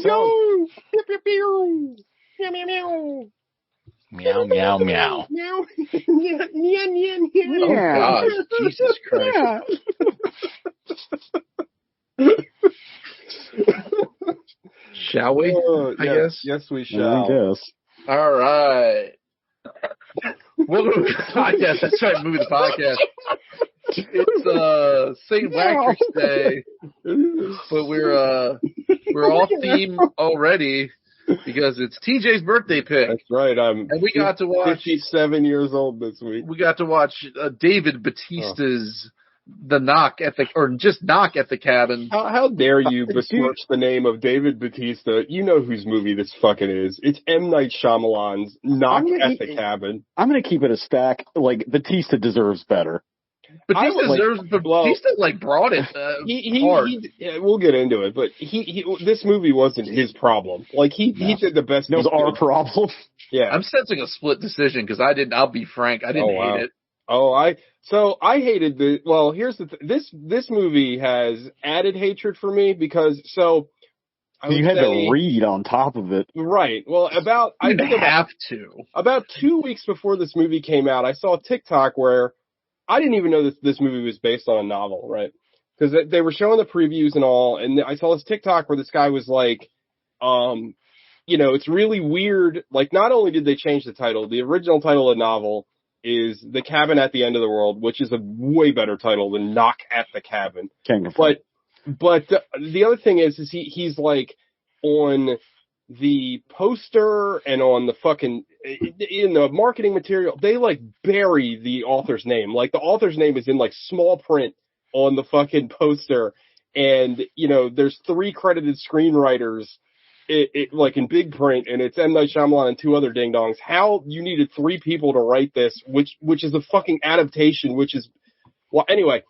Pew, pew, pew, pew. Meow, meow, meow. Meow, meow, meow. Meow. Yeah, yeah, yeah, yeah. Oh, gosh. Jesus Christ. Shall we? I guess. Yes, we I shall. guess. All right. Welcome to the podcast. That's right, movie the podcast. It's St. Patrick's Day, but we're off theme already because it's TJ's birthday pick. That's right. And we got to watch 57 years old this week. We got to watch David Batista's Knock at the Cabin. How dare you besmirch the name of David Batista? You know whose movie this fucking is. It's M. Night Shyamalan's Knock at the Cabin. I'm going to keep it a stack. Like, Batista deserves better. Batista brought it hard. We'll get into it, but this movie wasn't his problem. Like, he did the best. It was our problem. Yeah. I'm sensing a split decision because I'll be frank, I didn't hate it. I hated here's this movie has added hatred for me because you had to read on top of it. Right. Well, about 2 weeks before this movie came out, I saw a TikTok where I didn't even know this movie was based on a novel, right? Because they were showing the previews and all, and I saw this TikTok where this guy was like, it's really weird. Like, not only did they change the title, the original title of the novel is The Cabin at the End of the World, which is a way better title than Knock at the Cabin. But the other thing is he's like on the poster and on the fucking in the marketing material, they like bury the author's name. Like, the author's name is in like small print on the fucking poster, and there's 3 credited screenwriters. It like in big print, and it's M. Night Shyamalan and 2 other ding-dongs. How you needed 3 people to write this, which is a fucking adaptation, anyway.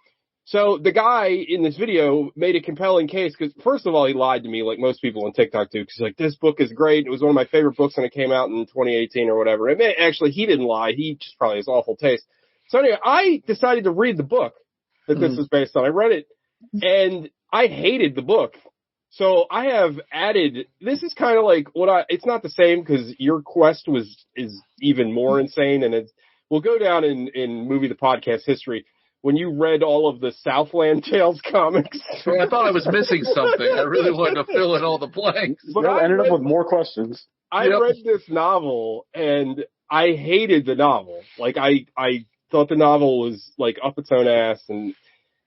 So the guy in this video made a compelling case, because first of all, he lied to me like most people on TikTok do, because he's like, this book is great. It was one of my favorite books when it came out in 2018 or whatever. Actually, he didn't lie. He just probably has awful taste. So anyway, I decided to read the book that this was based on. I read it, and I hated the book. So I have added, this is kind of like it's not the same because your quest is even more insane, and we'll go down in movie the podcast history when you read all of the Southland Tales comics. I thought I was missing something. I really wanted to fill in all the blanks. But I ended up with more questions. I read this novel and I hated the novel. Like, I thought the novel was like up its own ass and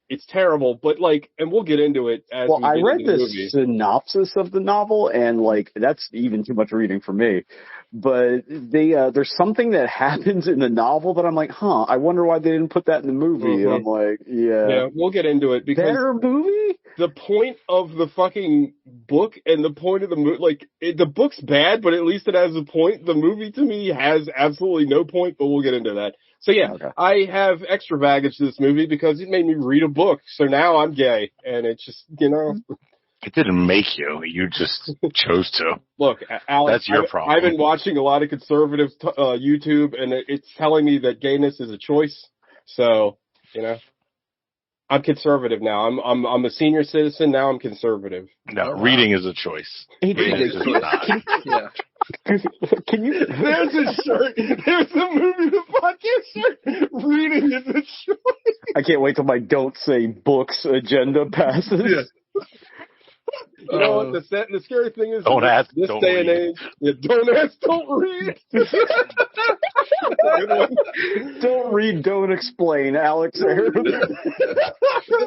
it's terrible, but like, and we'll get into it as we I get read into the the movie. synopsis of the novel, and like, that's even too much reading for me. But there's something that happens in the novel that I'm like, I wonder why they didn't put that in the movie. Mm-hmm. And I'm like, yeah, we'll get into it because better movie. The point of the fucking book and the point of the movie, like, the book's bad, but at least it has a point. The movie to me has absolutely no point, but we'll get into that. So yeah, okay. I have extra baggage to this movie because it made me read a book. So now I'm gay, and it's just, It didn't make you. You just chose to. Look, Alex, that's your problem. I've been watching a lot of conservative YouTube, and it's telling me that gayness is a choice. So, I'm conservative now. I'm a senior citizen. Now I'm conservative. No, reading is a choice. Reading is not. Yeah. Can you? There's a shirt. There's a movie, the podcast shirt. Reading is a choice. I can't wait till my "Don't Say Books" agenda passes. Yeah. You know what? The scary thing is, don't ask, this don't day read. and age, don't ask, don't read. Don't read, don't explain, Alex.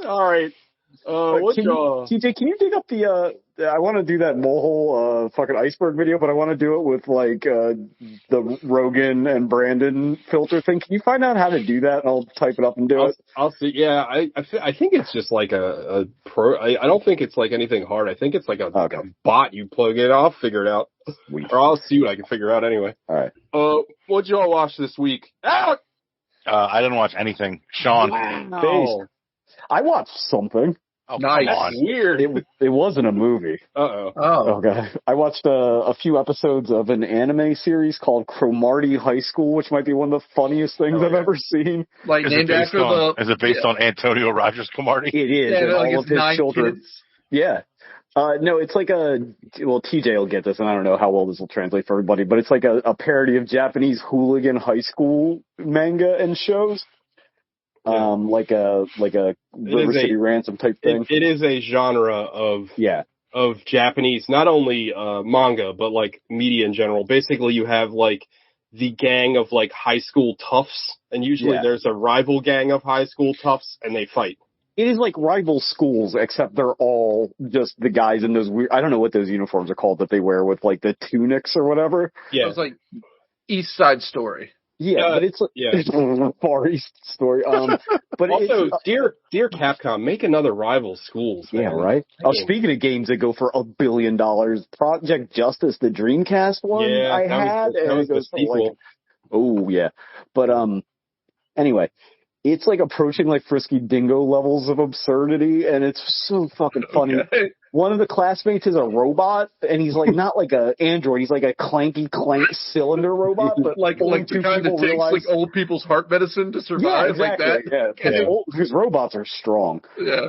All right. TJ, can you dig up I want to do that mole fucking iceberg video, but I want to do it with like the Rogan and Brandon filter thing. Can you find out how to do that? And I'll type it up and do it. I'll see. Yeah, I think it's just like a pro. I don't think it's like anything hard. I think it's like a bot you plug in. I'll figure it out. Sweet. Or I'll see what I can figure out anyway. All right. What'd you all watch this week? I didn't watch anything. Sean. Wow. I watched something. Oh, nice. Weird. It wasn't a movie. Uh-oh. Oh. Okay. I watched a few episodes of an anime series called Cromartie High School, which might be one of the funniest things I've ever seen. Like, named after Is it based on Antonio Rogers Cromartie? It is. Yeah, and like all of his children. Kids. Yeah. No, it's like TJ will get this, and I don't know how well this will translate for everybody, but it's like a parody of Japanese hooligan high school manga and shows. Yeah. Like a River City Ransom type thing. It is a genre of Japanese, not only manga, but like media in general. Basically, you have like the gang of like high school toughs, and usually there's a rival gang of high school toughs, and they fight. It is like rival schools, except they're all just the guys in those weird, I don't know what those uniforms are called that they wear with like the tunics or whatever. Yeah. It's like East Side Story. Yeah, but it's a Far East Story. But also, dear Capcom, make another rival schools, man. Yeah, right. Oh, speaking of games that go for $1 billion, Project Justice, the Dreamcast one, that was the sequel. Oh yeah, but anyway, it's like approaching like Frisky Dingo levels of absurdity, and it's so fucking funny. Okay. One of the classmates is a robot, and he's like not like a android. He's like a clanky clank cylinder robot, but like the kind that takes like old people's heart medicine to survive, exactly. like that. Yeah, because robots are strong. Yeah.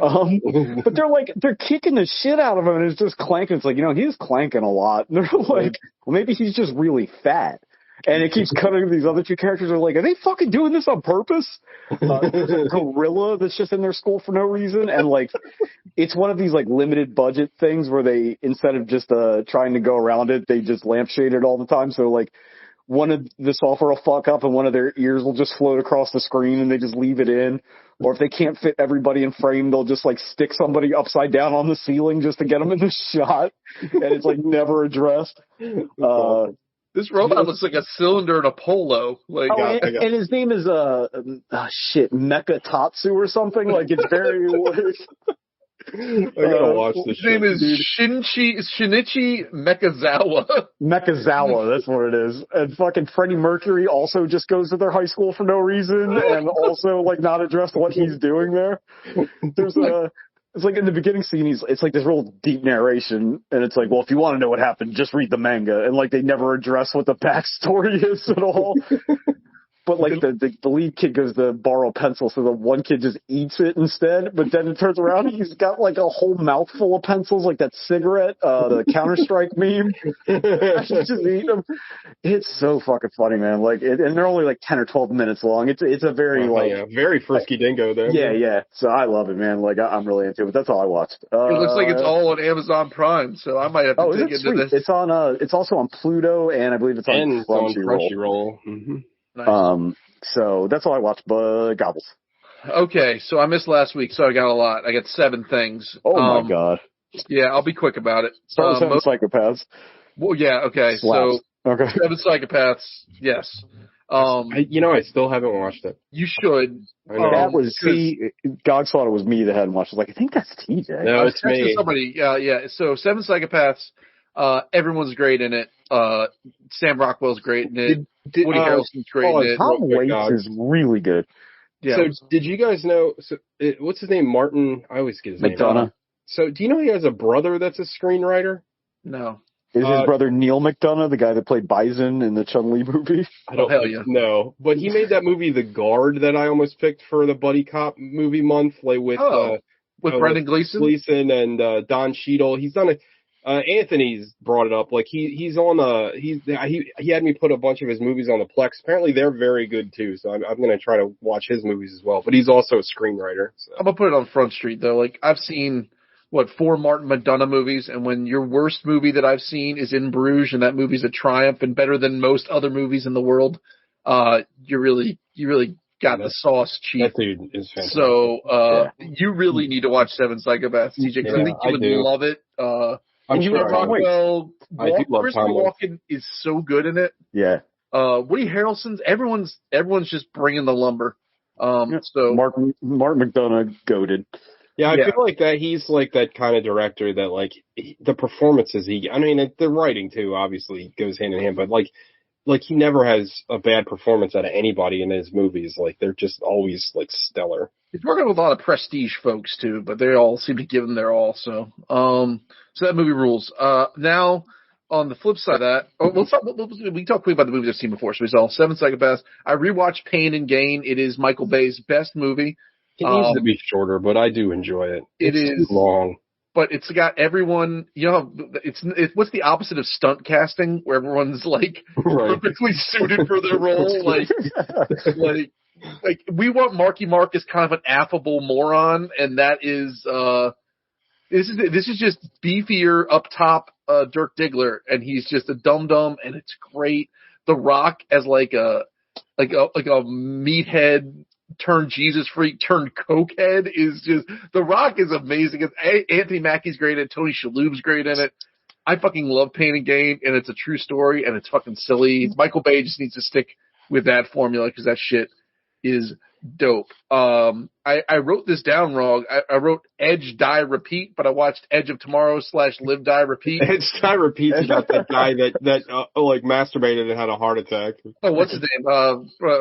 But they're kicking the shit out of him, and it's just clanking. It's like, he's clanking a lot. And they're like, well, maybe he's just really fat. And it keeps cutting to these other two characters are like, are they fucking doing this on purpose? There's a gorilla that's just in their school for no reason. And like, it's one of these like limited budget things where they, instead of just trying to go around it, they just lampshade it all the time. So like, one of the software will fuck up and one of their ears will just float across the screen and they just leave it in. Or if they can't fit everybody in frame, they'll just like stick somebody upside down on the ceiling just to get them in the shot. And it's like never addressed. This robot looks like a cylinder in a polo. Like, and his name is Mecha Tatsu or something. Like, it's very weird. I gotta watch this. His name is Shinichi Mekazawa. Mekazawa, that's what it is. And fucking Freddie Mercury also just goes to their high school for no reason, and also like not addressed what he's doing there. There's It's like in the beginning scene, it's like this real deep narration, and it's like, well, if you want to know what happened, just read the manga, and like they never address what the backstory is at all. But like the lead kid goes to borrow a pencil, so the one kid just eats it instead. But then it turns around, he's got like a whole mouthful of pencils, like that cigarette, the Counter-Strike meme. He's just eating them. It's so fucking funny, man. Like, and they're only like 10 or 12 minutes long. It's a very very Frisky Dingo there. Yeah. So I love it, man. Like I'm really into it. But that's all I watched. It looks like it's all on Amazon Prime, so I might have to dig into this. It's on. It's also on Pluto, and I believe it's on Crunchyroll. Mm-hmm. Nice. So that's all I watched, but Gobbles. Okay, so I missed last week, so I got a lot. I got 7 things. Oh my god. Yeah, I'll be quick about it. Start with 7 Psychopaths. Well, yeah, okay. Slaps. So okay. 7 Psychopaths, yes. I still haven't watched it. You should. That was Gogs thought it was me that hadn't watched it. I was like, I think that's TJ. No, it's me. Somebody, yeah. So 7 Psychopaths, everyone's great in it. Sam Rockwell's great in it. Woody Harrelson's great in it. Tom Waits is really good. Yeah. So did you guys know, what's his name? Martin, I always get his name. McDonough. So do you know he has a brother that's a screenwriter? No. Is his brother Neil McDonough, the guy that played Bison in the Chun-Li movie? I don't know. But he made that movie The Guard that I almost picked for the Buddy Cop movie month, like with Brendan Gleeson? Gleeson and Don Cheadle. He's done Anthony's brought it up. Like he had me put a bunch of his movies on the Plex. Apparently they're very good too. So I'm going to try to watch his movies as well. But he's also a screenwriter. So. I'm going to put it on Front Street though. Like I've seen 4 Martin McDonough movies, and when your worst movie that I've seen is In Bruges, and that movie's a triumph and better than most other movies in the world, you really got the sauce cheap. That dude is fantastic. So you really need to watch 7 Psychopaths, DJ, because I think you would love it. I'm sure I do love Christopher Walken is so good in it. Yeah. Woody Harrelson's everyone's just bringing the lumber. So Martin McDonough goated. Yeah, I feel like that he's like that kind of director that like the performances the writing too obviously goes hand in hand, but like he never has a bad performance out of anybody in his movies. Like they're just always like stellar. He's working with a lot of prestige folks too, but they all seem to give him their all. So that movie rules. Now on the flip side of that, we talked quick about the movies I've seen before. So we saw 7 Psychopaths. I rewatched Pain and Gain. It is Michael Bay's best movie. It needs to be shorter, but I do enjoy it. It's too long. but it's got everyone. You know, it's what's the opposite of stunt casting, where everyone's like perfectly suited for their role, like we want Marky Mark as kind of an affable moron, and that is this is just beefier up top Dirk Diggler, and he's just a dum dum, and it's great. The Rock as like a meathead turned Jesus freak turned cokehead is just The Rock is amazing. Anthony Mackie's great in it. Tony Shalhoub's great in it. I fucking love Pain and Gain, and it's a true story, and it's fucking silly. Michael Bay just needs to stick with that formula because that shit is dope. I wrote this down wrong. I wrote Edge, Die, Repeat, but I watched Edge of Tomorrow / Live, Die, Repeat. Edge, Die, Repeat about that guy that like masturbated and had a heart attack. Oh, what's his name?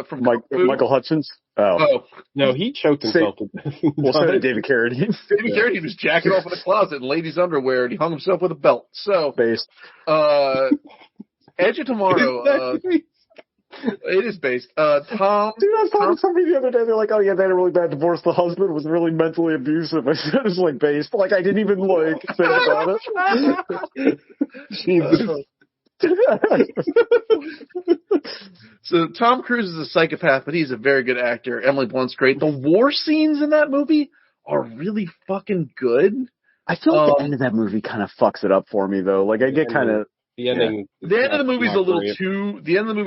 From Michael Hutchins? Oh. No, he choked himself to death. Well, so did David Carradine. David Carradine was jacking off in the closet in ladies' underwear, and he hung himself with a belt. So, based. Edge of Tomorrow. It is based. Tom. Dude, I was talking to somebody the other day. They're like, "Oh yeah, they had a really bad divorce. The husband was really mentally abusive." I said it was like based. Like I didn't even like think about it. Jesus. So Tom Cruise is a psychopath, but he's a very good actor. Emily Blunt's great. The war scenes in that movie are really fucking good. I feel like the end of that movie kind of fucks it up for me, though. Like I get kind of. The ending. Yeah. The end of the movie's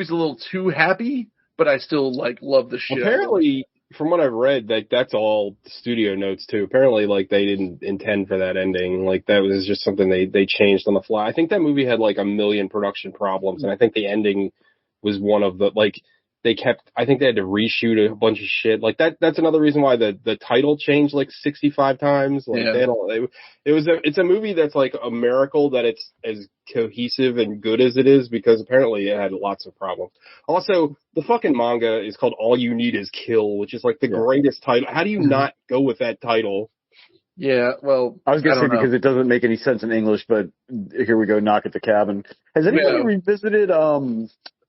a little too happy, but I still like love the shit. Apparently, from what I've read, that's all studio notes too. Apparently, like they didn't intend for that ending. Like that was just something they changed on the fly. I think that movie had like a million production problems, and I think the ending was one of the like. I think they had to reshoot a bunch of shit. Like that's another reason why the title changed like 65 times. Like it's a movie that's like a miracle that it's as cohesive and good as it is, because apparently it had lots of problems. Also, the fucking manga is called All You Need Is Kill, which is like the greatest title. How do you not go with that title? Yeah, well, I was going to say because it doesn't make any sense in English, but here we go, Knock at the Cabin. Has anybody revisited,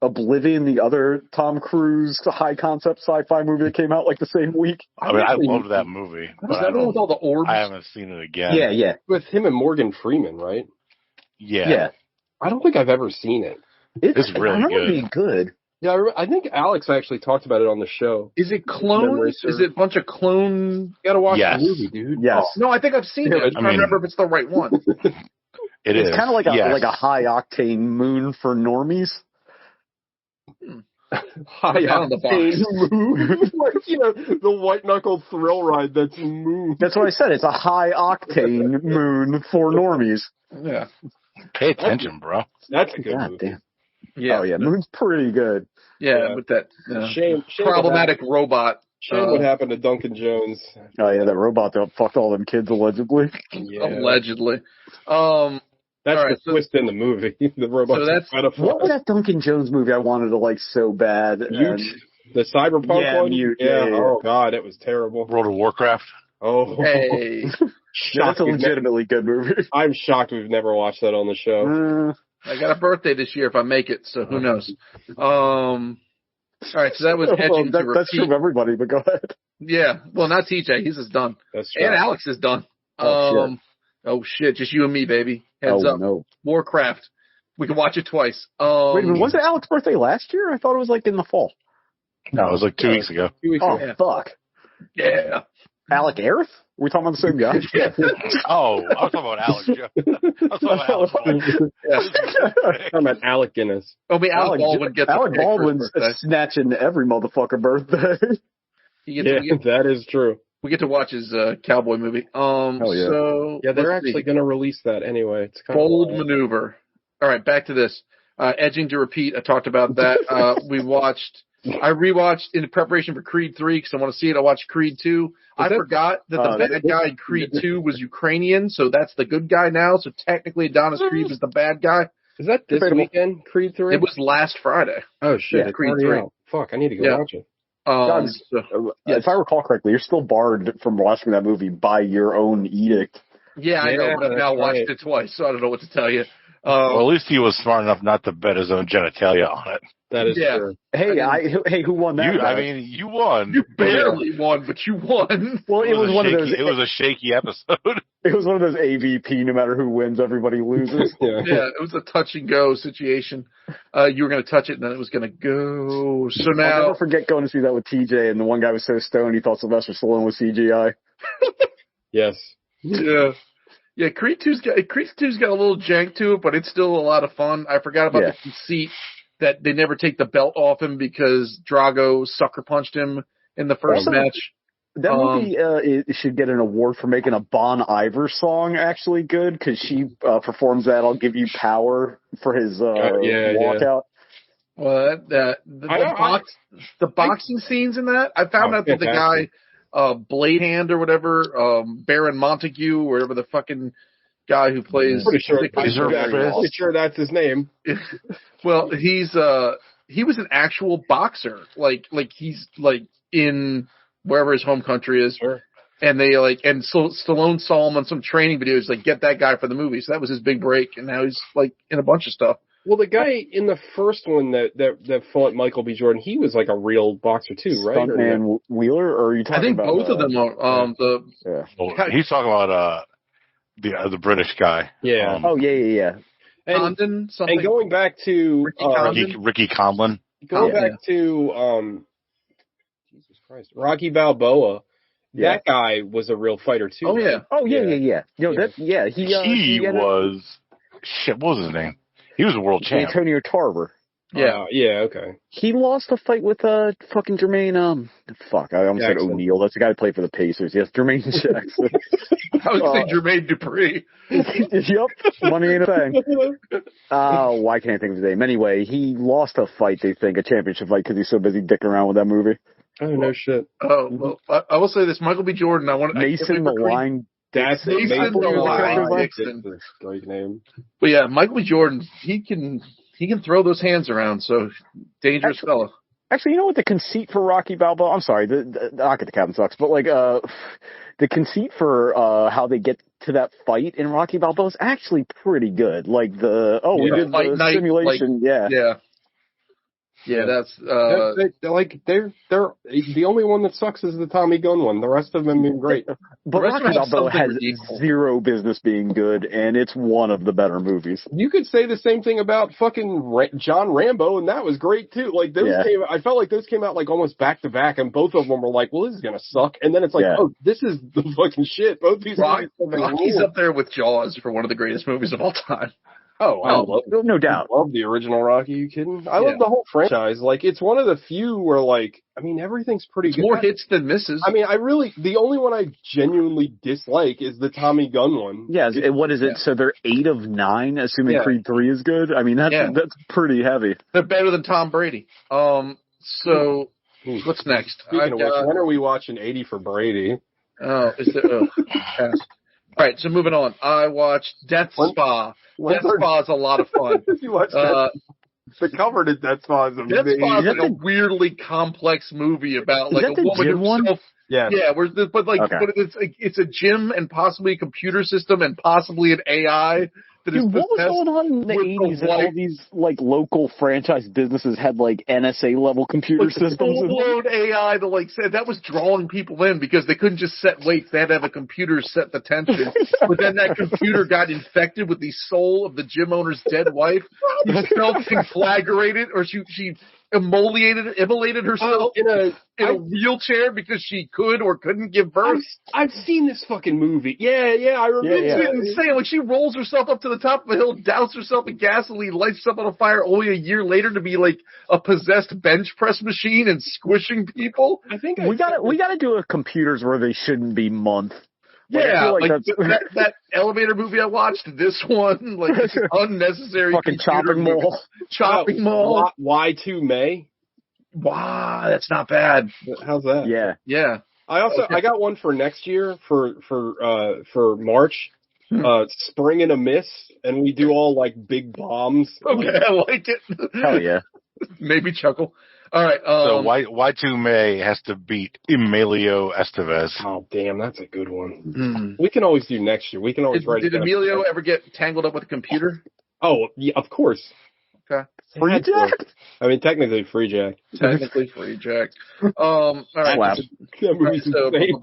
Oblivion, the other Tom Cruise high concept sci-fi movie that came out like the same week? I mean, I loved that movie. Was that one with all the orbs? I haven't seen it again. Yeah. With him and Morgan Freeman, right? Yeah. I don't think I've ever seen it. It's really good. Yeah, I think Alex actually talked about it on the show. Is it clones? Is it a bunch of clone? You gotta watch the movie, dude. Yes. Oh, no, I think I've seen it. I remember if it's the right one. It's kind of like a high octane Moon for normies. High octane Moon. Like, the white knuckle thrill ride that's Moon. That's what I said. It's a high octane Moon for normies. Yeah. Pay attention, bro. That's a good movie. Damn. Yeah. Oh yeah, Moon's pretty good. Yeah, with that shame problematic robot. Shame what happened to Duncan Jones. Oh yeah, that robot that fucked all them kids allegedly. Yeah. Allegedly. That's the twist in the movie. The robot's what was that Duncan Jones movie I wanted to like so bad? The Cyberpunk one? Mute. Yeah. Oh god, it was terrible. World of Warcraft. Oh. Hey. That's a legitimately good movie. I'm shocked we've never watched that on the show. I got a birthday this year if I make it, so who knows. All right, so that was Edging to Repeat. That's true of everybody, but go ahead. Yeah, well, not TJ. He's just done. That's true. And Alex is done. Oh, shit. Just you and me, baby. Heads up. No. Warcraft. We can watch it twice. Wait a minute, was it Alex's birthday last year? I thought it was like in the fall. No, it was like 2 weeks ago. 2 weeks ago. Fuck. Yeah. Alec Aerith? Are we talking about the same guy? Oh, I was talking about Alex. I was talking about Alec Guinness. Oh, but Alec Baldwin gets Alec Baldwin's snatching every motherfucker birthday. That is true. We get to watch his cowboy movie. Hell yeah. So they're actually going to release that anyway. It's kind Bold Maneuver. All right, back to this. Edging to Repeat. I talked about that. I rewatched in preparation for Creed 3 because I want to see it. I watched Creed 2. I forgot that the bad guy in Creed 2 was Ukrainian, so that's the good guy now. So technically, Adonis Creed is the bad guy. Is that this weekend, Creed 3? It was last Friday. Oh, shit. Yeah, Creed 3. Out. Fuck, I need to go watch it. If I recall correctly, you're still barred from watching that movie by your own edict. Yeah, I know, but I've now watched it twice, so I don't know what to tell you. Well, at least he was smart enough not to bet his own genitalia on it. That is true. Hey, who won that? You won. You barely won, but you won. Well, it was one of those. It was a shaky episode. It was one of those AVP. No matter who wins, everybody loses. Yeah. Yeah, it was a touch and go situation. You were going to touch it, and then it was going to go. So now, I'll never forget going to see that with TJ, and the one guy was so stoned he thought Sylvester Stallone was CGI. Yes. Yeah. Creed 2's got a little jank to it, but it's still a lot of fun. I forgot about the conceit that they never take the belt off him because Drago sucker punched him in the first match. That movie it should get an award for making a Bon Iver song actually good because she performs that "I'll Give You Power" for his walkout. Well, the boxing scenes in that, I found out that the guy, Blade Hand or whatever, Baron Montague, whatever the fucking guy who plays. Pretty sure that's his name. Well, he was an actual boxer, like he's like in wherever his home country is. Sure. And they Stallone saw him on some training videos, like get that guy for the movie. So that was his big break, and now he's like in a bunch of stuff. Well, the guy in the first one that fought Michael B. Jordan, he was like a real boxer too, right? Stuntman Wheeler, or are you talking about? I think both of them are. Well, he's talking about the British guy. Yeah. Yeah. And going back to Ricky Conlon. Going back to Jesus Christ, Rocky Balboa. Yeah. That guy was a real fighter too. Oh yeah. Right? Oh yeah. You know, He was shit. What was his name? He was a world champ. Antonio Tarver. Yeah. Okay. He lost a fight with fucking Jermaine. I almost said O'Neal. That's the guy who played for the Pacers. Yes, Jermaine Jackson. I was saying Jermaine Dupri. Yep. Money ain't a thing. Why can't I think of his name? Anyway, he lost a fight. They think a championship fight because he's so busy dicking around with that movie. Oh no shit. Oh well, I will say this: Michael B. Jordan. Mason the Line. That's Mason the Line Dixon. Great name. But yeah, Michael B. Jordan. He can throw those hands around. So dangerous fella. Actually, you know what the conceit for Rocky Balboa? I'm sorry, the knock at the Captain sucks, but like the conceit for how they get to that fight in Rocky Balboa is actually pretty good. Like we did fight the night, simulation, Yeah, that's they're the only one that sucks is the Tommy Gunn one. The rest of them have been great. But Rocky Balboa has zero business being good, and it's one of the better movies. You could say the same thing about fucking John Rambo, and that was great too. Like those I felt like those came out like almost back to back, and both of them were like, "Well, this is gonna suck," and then it's like, "Oh, this is the fucking shit." Both these Rocky's up there with Jaws for one of the greatest movies of all time. No doubt. I love the original Rocky. You kidding? I love the whole franchise. Like, it's one of the few where, like, I mean, everything's pretty good. More hits than misses. I mean, the only one I genuinely dislike is the Tommy Gunn one. Yeah, what is it? So they're 8 of 9, assuming Creed 3 is good? I mean, that's pretty heavy. They're better than Tom Brady. So, what's next? Speaking of which, when are we watching 80 for Brady? Oh, is there... pass. All right, so moving on. I watched Death Spa. Death Spa is a lot of fun. You watched the cover to Death Spa is amazing. Death Spa is like a weirdly complex movie about like a woman herself. Yeah, but it's a gym and possibly a computer system and possibly an AI. Dude, what was going on in the 80s that all these like local franchise businesses had like NSA level computer systems? Full-blown AI that was drawing people in because they couldn't just set weights. They had to have a computer set the tension. But then that computer got infected with the soul of the gym owner's dead wife. She self-conflagrated, or she immolated herself in a wheelchair because she could or couldn't give birth. I've seen this fucking movie. Yeah, I remember. It's insane. Like, she rolls herself up to the top of a hill, douses herself in gasoline, lights herself on fire only a year later to be like a possessed bench press machine and squishing people. I think we gotta do a computers where they shouldn't be month. Yeah, like that elevator movie I watched, this one, like it's unnecessary. Fucking chopping mall. Chopping mall. Y2 May. Wow, that's not bad. How's that? Yeah. I got one for next year for March. Spring and a Miss, and we do all like big bombs. Okay, I like it. Hell yeah. Maybe chuckle. All right. So Y2 May has to beat Emilio Estevez. Oh, damn, that's a good one. We can always do next year. We can always write. Did Emilio ever get tangled up with a computer? Oh, yeah, of course. Okay. Free Jack? I mean, technically Free Jack. Technically Free Jack. All right. Slap. That movie's insane.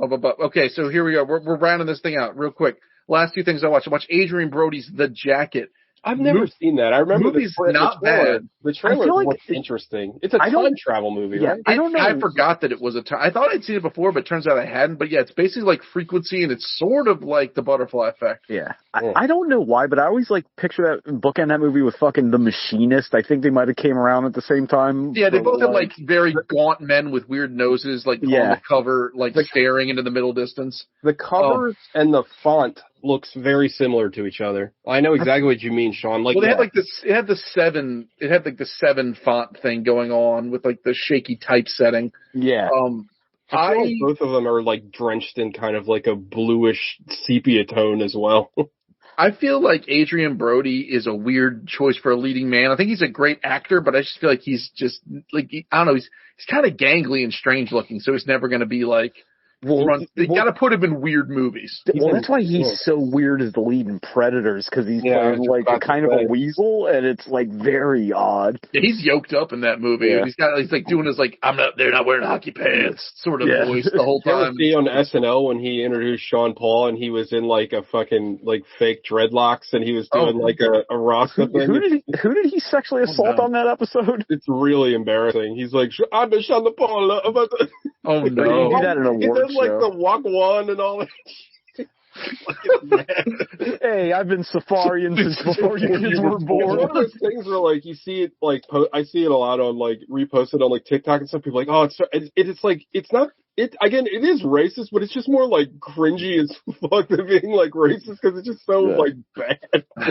Okay, so here we go. We're rounding this thing out real quich. Last two things I watched. I watched Adrian Brody's The Jacket. I've never seen that. I remember movie's not bad. The trailer like looks interesting. It's a time travel movie, right? I don't know. I forgot that it was a time. I thought I'd seen it before, but it turns out I hadn't. But yeah, it's basically like Frequency, and it's sort of like The Butterfly Effect. Yeah. I don't know why, but I always like picture that bookend that movie with fucking The Machinist. I think they might have came around at the same time. Yeah, they both have like very gaunt men with weird noses, like on the cover, like staring into the middle distance. The covers and the font looks very similar to each other. I know exactly what you mean, Sean. Like, they had like this. It had like the 7 font thing going on with like the shaky typesetting. Yeah. I feel like both of them are like drenched in kind of like a bluish sepia tone as well. I feel like Adrian Brody is a weird choice for a leading man. I think he's a great actor, but I just feel like he's just like, I don't know, he's kind of gangly and strange looking, so he's never going to be like. They got to put him in weird movies. Well, that's why he's so weird as the lead in Predators, because he's playing like a kind of a weasel, and it's like very odd. Yeah, he's yoked up in that movie. Yeah. He's like doing his like they're not wearing hockey pants sort of voice the whole time. See on SNL when he introduced Sean Paul and he was in like a fucking like fake dreadlocks and he was doing like a Rasta thing. Who did he sexually assault on that episode? It's really embarrassing. He's like, I'm the Sean Paul. Oh no! He did that in a award show. Like the walk one and all that. Hey, I've been safarian since before you kids were born. It's one of those things where like you see it like I see it a lot on like reposted on like TikTok and stuff. People are like, oh, it's like it's not. It again, it is racist, but it's just more like cringy as fuck than being like racist because it's just so like bad.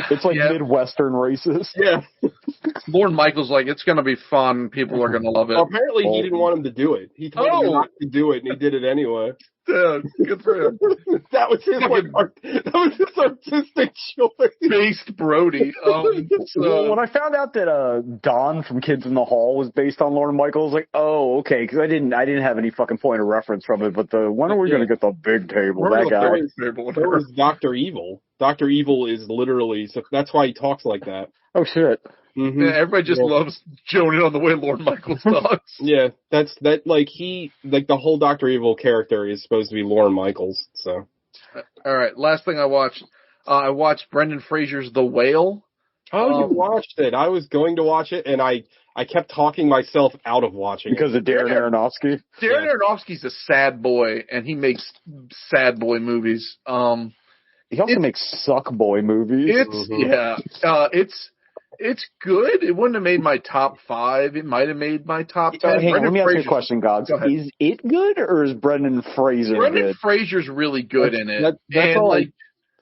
It's like Midwestern racist. Yeah. Lorne Michaels like it's gonna be fun. People are gonna love it. Apparently, he didn't want him to do it. He told him not to do it, and he did it anyway. Yeah, good for him. That was his artistic choice. Based Brody. Well, when I found out that Don from Kids in the Hall was based on Lorne Michaels, like, oh, okay, because I didn't have any fucking point of reference from it. But when are we going to get the big table? That guy. There was Dr. Evil. Dr. Evil is literally so that's why he talks like that. Oh shit. Mm-hmm. Yeah, everybody just loves joning on the way Lorne Michaels talks. Yeah, that's like the whole Dr. Evil character is supposed to be Lorne Michaels. So, all right, last thing I watched Brendan Fraser's The Whale. Oh, you watched it? I was going to watch it, and I kept talking myself out of watching because of Darren Aronofsky. Darren Aronofsky's a sad boy, and he makes sad boy movies. He also makes suck boy movies. It's good. It wouldn't have made my top 5. It might have made my top 10. Hey, let me ask you a question, Gogs. Is it good or is Brendan Fraser Brendan good? Fraser's really good in it. That's all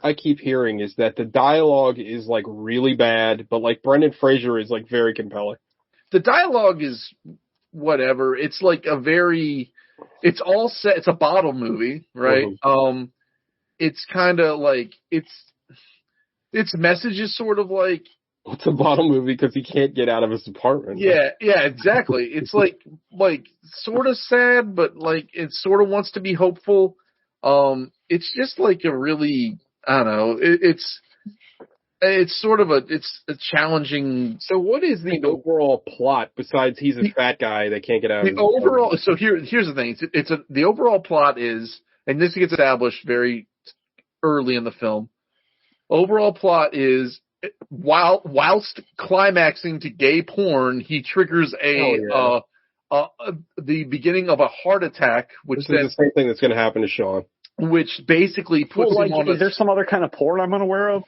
I keep hearing is that the dialogue is like really bad, but like Brendan Fraser is like very compelling. The dialogue is whatever. It's like it's all set. It's a bottle movie, right? Mm-hmm. It's kind of like its message is sort of like, it's a bottle movie because he can't get out of his apartment. Yeah, exactly. It's like sort of sad, but like it sort of wants to be hopeful. It's just like a really, I don't know. It's sort of it's a challenging. So what is the overall plot besides he's a fat guy that can't get out of his apartment? So here's the thing. The overall plot is, and this gets established very early in the film. Overall plot is, whilst climaxing to gay porn, he triggers the beginning of a heart attack, which is the same thing that's going to happen to Sean. Which basically puts him on. Is there some other kind of porn I'm unaware of?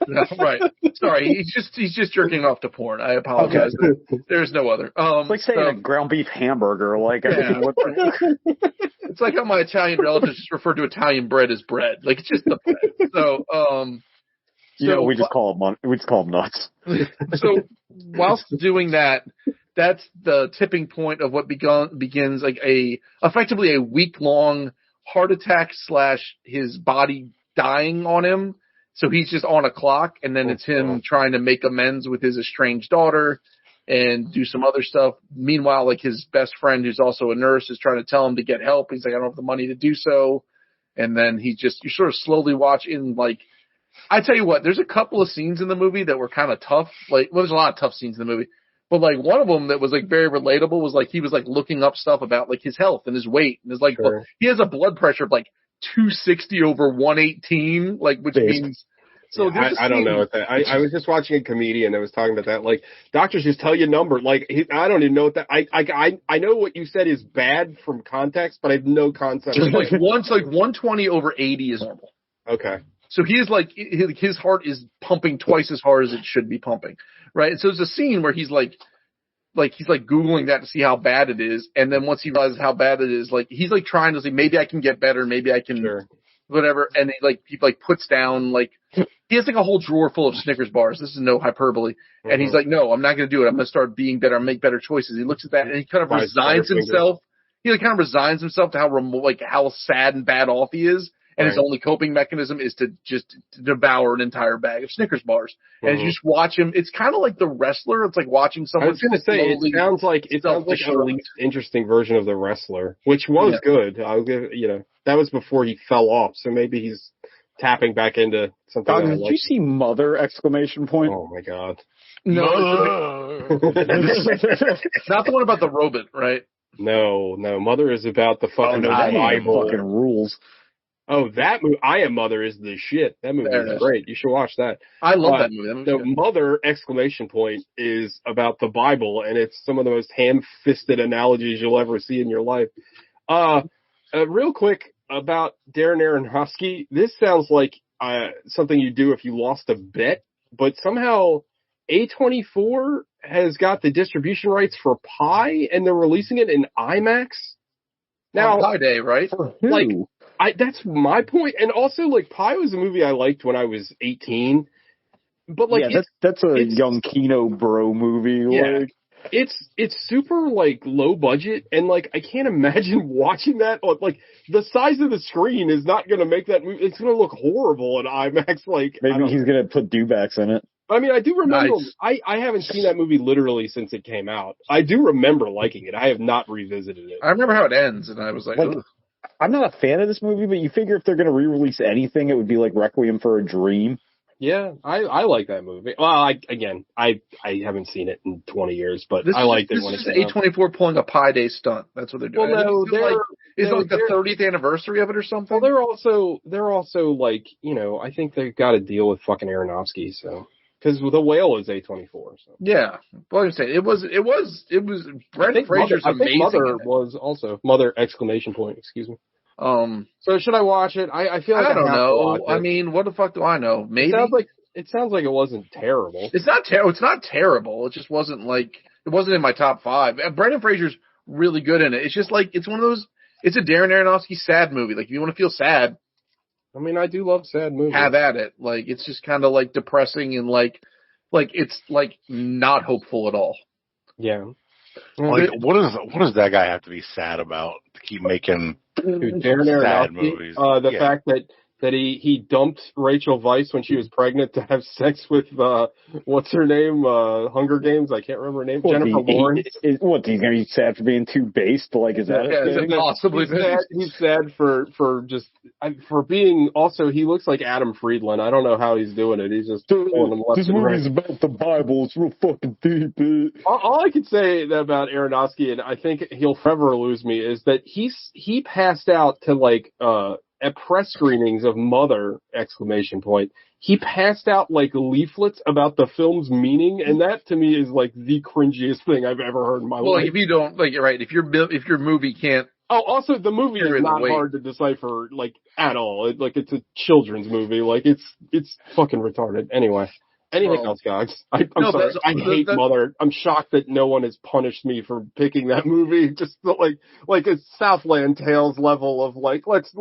No, right. Sorry, he's just jerking off to porn. I apologize. Okay. There's no other. It's like saying a ground beef hamburger. Like, it's like how my Italian relatives just refer to Italian bread as bread. Like it's just the bread. So, we just call them nuts. So, whilst doing that, that's the tipping point of what begins like effectively a week-long heart attack / his body dying on him. So he's just on a clock, and then it's him trying to make amends with his estranged daughter and do some other stuff. Meanwhile, like his best friend, who's also a nurse, is trying to tell him to get help. He's like, I don't have the money to do so. And then you sort of slowly watch in like I tell you what, there's a couple of scenes in the movie that were kind of tough. Like, well, there's a lot of tough scenes in the movie. But like one of them that was like very relatable was like he was like looking up stuff about like his health and his weight and his like he has a blood pressure of like 260 over 118, like which means so. Yeah, I don't know what that. I was just watching a comedian that was talking about that. Like doctors just tell you a number. Like I don't even know what that. I know what you said is bad from context, but I have no concept. Like once like 120 over 80 is normal. Okay. So he is like his heart is pumping twice as hard as it should be pumping, right? And so there's a scene where he's like Googling that to see how bad it is, and then once he realizes how bad it is, like he's like trying to say maybe I can get better, maybe I can whatever, and he puts down like he has like a whole drawer full of Snickers bars. This is no hyperbole, and he's like, no, I'm not going to do it. I'm going to start being better, make better choices. He looks at that and he kind of resigns himself. He like kind of resigns himself to how sad and bad off he is. And his only coping mechanism is to just devour an entire bag of Snickers bars. And you just watch him. It's kind of like The Wrestler. It's like watching someone. I was going to say, it sounds like a least interesting version of The Wrestler, which was good. I'll give that was before he fell off. So maybe he's tapping back into something. Did you see Mother! Exclamation point? Oh my God. No. It's not the one about the robot, right? No. Mother is about the fucking Bible. Fucking rules. Oh, that movie, I Am Mother is the shit. That movie is great. You should watch that. I love that movie. The Mother! Exclamation point is about the Bible, and it's some of the most ham-fisted analogies you'll ever see in your life. Real quick about Darren Aronofsky. This sounds like something you do if you lost a bet, but somehow A24 has got the distribution rights for Pi, and they're releasing it in IMAX. Now, Pi Day, right? Like, that's my point. And also, like, Pi was a movie I liked when I was 18. But, like, that's a young Kino bro movie. Yeah. Like. It's super, like, low budget. And, like, I can't imagine watching that. Like, the size of the screen is not going to make that movie. It's going to look horrible in IMAX. Like, maybe he's going to put Dewbacks in it. I mean, I do remember, I haven't seen that movie literally since it came out. I do remember liking it. I have not revisited it. I remember how it ends, and I was like I'm not a fan of this movie, but you figure if they're going to re-release anything, it would be like Requiem for a Dream. Yeah, I like that movie. Well, I haven't seen it in 20 years, but I liked it when it came out. A24 pulling a Pi Day stunt. That's what they're doing. Well, no, is it like the 30th anniversary of it or something? Well, they're also like, I think they've got to deal with fucking Aronofsky, so. Because The Whale is A24. So. Yeah. Well, I'm saying it was Brendan Fraser's amazing. I think Mother was also Mother! Exclamation point. Excuse me. So should I watch it? I feel like I don't know. I mean, what the fuck do I know? Maybe it sounds like it wasn't terrible. It's not terrible. It's not terrible. It just wasn't in my top 5. And Brendan Fraser's really good in it. It's just like it's one of those. It's a Darren Aronofsky sad movie. Like if you want to feel sad. I mean, I do love sad movies. Have at it. Like, it's just kind of, like, depressing and, like, it's, like, not hopeful at all. Yeah. Like, what does that guy have to be sad about to keep making sad movies? The fact that he dumped Rachel Weisz when she was pregnant to have sex with, what's her name? Hunger Games? I can't remember her name. Jennifer Lawrence. He's going to be sad for being too based? Like, is that possibly he's sad for being, also, he looks like Adam Friedland. I don't know how he's doing it. He's just pulling them left this movie's about the Bible. It's real fucking deep. All I can say about Aronofsky, and I think he'll forever lose me, is that he passed out to, like, at press screenings of Mother! Exclamation point, he passed out like leaflets about the film's meaning, and that to me is like the cringiest thing I've ever heard in my life. Well, if you don't, like, you're right, if your movie can't. Oh, also the movie is not hard to decipher, like, at all. It's a children's movie. Like, it's fucking retarded. Anyway. Anything else, guys? I'm sorry. I hate Mother. I'm shocked that no one has punished me for picking that movie. Just like a Southland Tales level of like, let's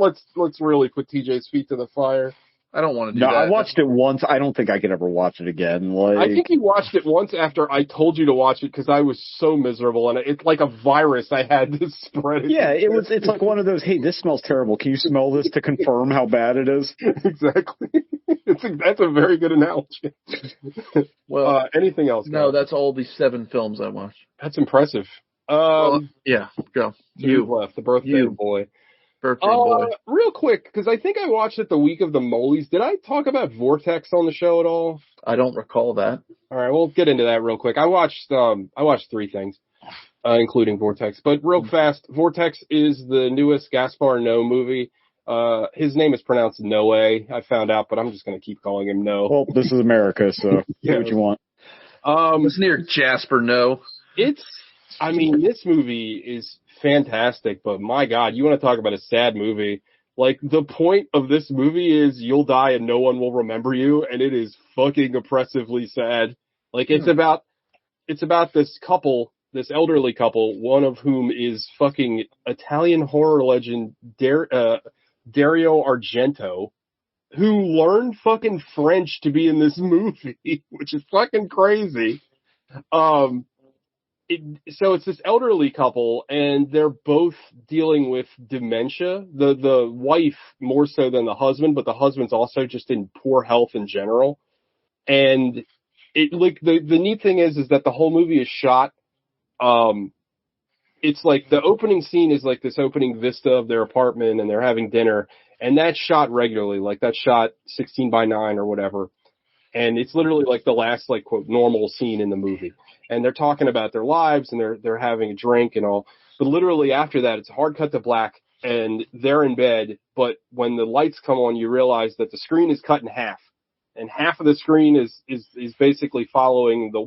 really put TJ's feet to the fire. I don't want to do that. No, I watched it once. I don't think I could ever watch it again. Like, I think you watched it once after I told you to watch it because I was so miserable, and it's like a virus I had to spread it. Yeah, it's like one of those, hey, this smells terrible. Can you smell this to confirm how bad it is? Exactly. That's a very good analogy. Well, anything else? No, that's all the 7 films I watched. That's impressive. Yeah, go. You left. The Birthday Boy. Hurricane Boy. Real quick, because I think I watched it the week of the Molies. Did I talk about Vortex on the show at all? I don't recall that. All right, we'll get into that real quick. I watched 3 things, including Vortex. But real fast, Vortex is the newest Gaspar Noé movie. His name is pronounced Noe, I found out, but I'm just going to keep calling him No. Well, this is America, so do what you want. It's near Jasper No. This movie is fantastic, but my God, you want to talk about a sad movie. Like, the point of this movie is you'll die and no one will remember you, and it is fucking oppressively sad. Like, it's about this couple, this elderly couple, one of whom is fucking Italian horror legend Dario Argento, who learned fucking French to be in this movie, which is fucking crazy. So it's this elderly couple, and they're both dealing with dementia. The wife more so than the husband, but the husband's also just in poor health in general. And the neat thing is that the whole movie is shot. It's like the opening scene is like this opening vista of their apartment, and they're having dinner, and that's shot regularly, like that's shot 16:9 or whatever. And it's literally like the last, like, quote, normal scene in the movie. And they're talking about their lives, and they're having a drink and all. But literally after that, it's a hard cut to black, and they're in bed. But when the lights come on, you realize that the screen is cut in half. And half of the screen is basically following the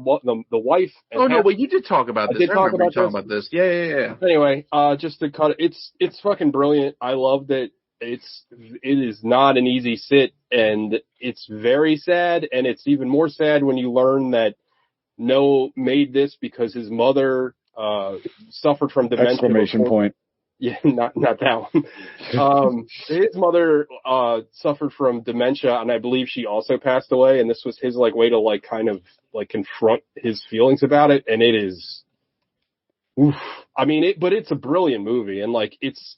wife. And wait, you did talk about this. I did talk about this. Yeah. Anyway, just to cut it, it's fucking brilliant. I loved it. It is not an easy sit, and it's very sad, and it's even more sad when you learn that Noé made this because his mother suffered from dementia. Exclamation point. Yeah, not that one. His mother suffered from dementia, and I believe she also passed away, and this was his like way to like kind of like confront his feelings about it, and it is oof. I mean, but it's a brilliant movie, and like it's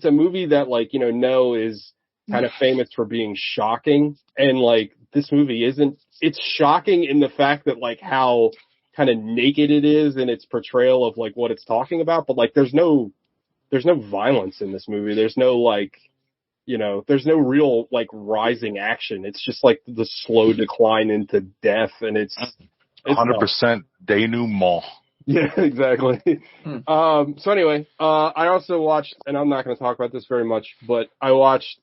a movie that, like, you know, Noé is kind of famous for being shocking, and like this movie isn't. It's shocking in the fact that like how kind of naked it is in its portrayal of like what it's talking about, but like there's no violence in this movie. There's no like, you know, there's no real like rising action. It's just like the slow decline into death, and it's 100% denouement. Yeah, exactly. So anyway, I also watched, and I'm not going to talk about this very much, but I watched,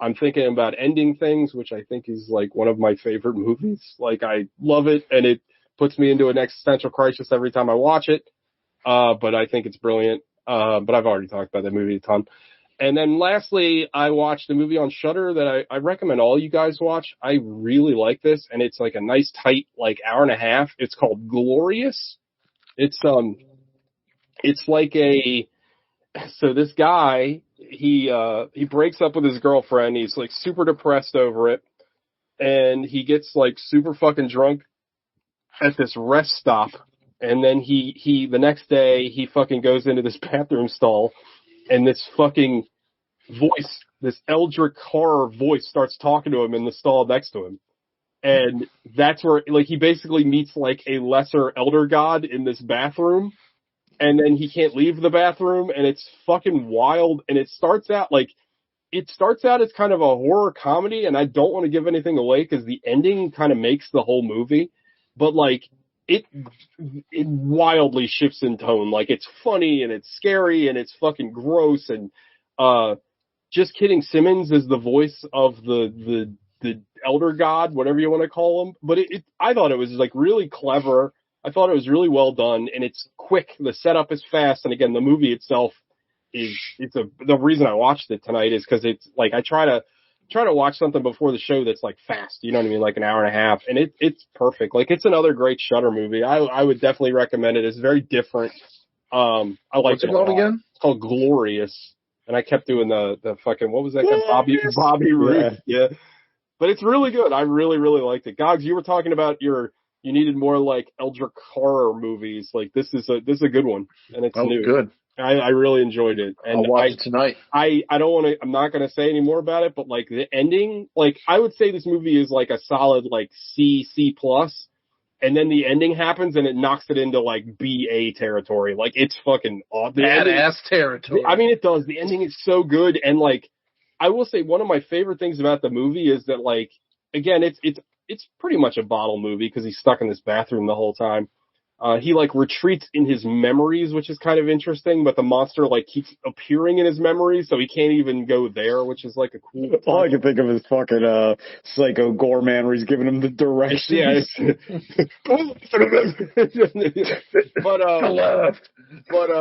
I'm Thinking About Ending Things, which I think is like one of my favorite movies. Like, I love it, and it puts me into an existential crisis every time I watch it. But I think it's brilliant. But I've already talked about that movie a ton. And then lastly, I watched a movie on Shudder that I recommend all you guys watch. I really like this, and it's like a nice tight, like, hour and a half. It's called Glorious. It's like so this guy, he breaks up with his girlfriend. He's like super depressed over it, and he gets like super fucking drunk at this rest stop. And then he the next day he fucking goes into this bathroom stall, and this fucking voice, this Eldritch horror voice, starts talking to him in the stall next to him. And that's where, like, he basically meets like a lesser elder god in this bathroom, and then he can't leave the bathroom, and it's fucking wild. And it starts out as kind of a horror comedy, and I don't want to give anything away because the ending kind of makes the whole movie, but like it wildly shifts in tone. Like, it's funny and it's scary and it's fucking gross. And Just Kidding Simmons is the voice of the elder god, whatever you want to call him. But I thought it was like really clever. I thought it was really well done, and it's quick. The setup is fast, and again, the movie itself the reason I watched it tonight is because it's like I try to watch something before the show that's like fast, you know what I mean, like an hour and a half, and it's perfect. Like, it's another great Shudder movie. I would definitely recommend it. It's very different. I like What's it called again? It's called Glorious, and I kept doing the fucking, what was that guy? Bobby Roode. Yeah. But it's really good. I really, really liked it. Gogs, you were talking about you needed more like Eldritch horror movies. Like, this is a good one, and it's new. Good. I really enjoyed it. And I'll watch it tonight. I'm not going to say any more about it, but like the ending, like I would say this movie is like a solid like C+. and then the ending happens and it knocks it into like BA territory. Like it's fucking awesome. Badass territory. I mean, it does. The ending is so good, and like I will say, one of my favorite things about the movie is that like again, it's pretty much a bottle movie because he's stuck in this bathroom the whole time. He like retreats in his memories, which is kind of interesting, but the monster like keeps appearing in his memories, so he can't even go there, which is like a cool. All I can think of is fucking Psycho Gorman, where he's giving him the directions. Yeah, but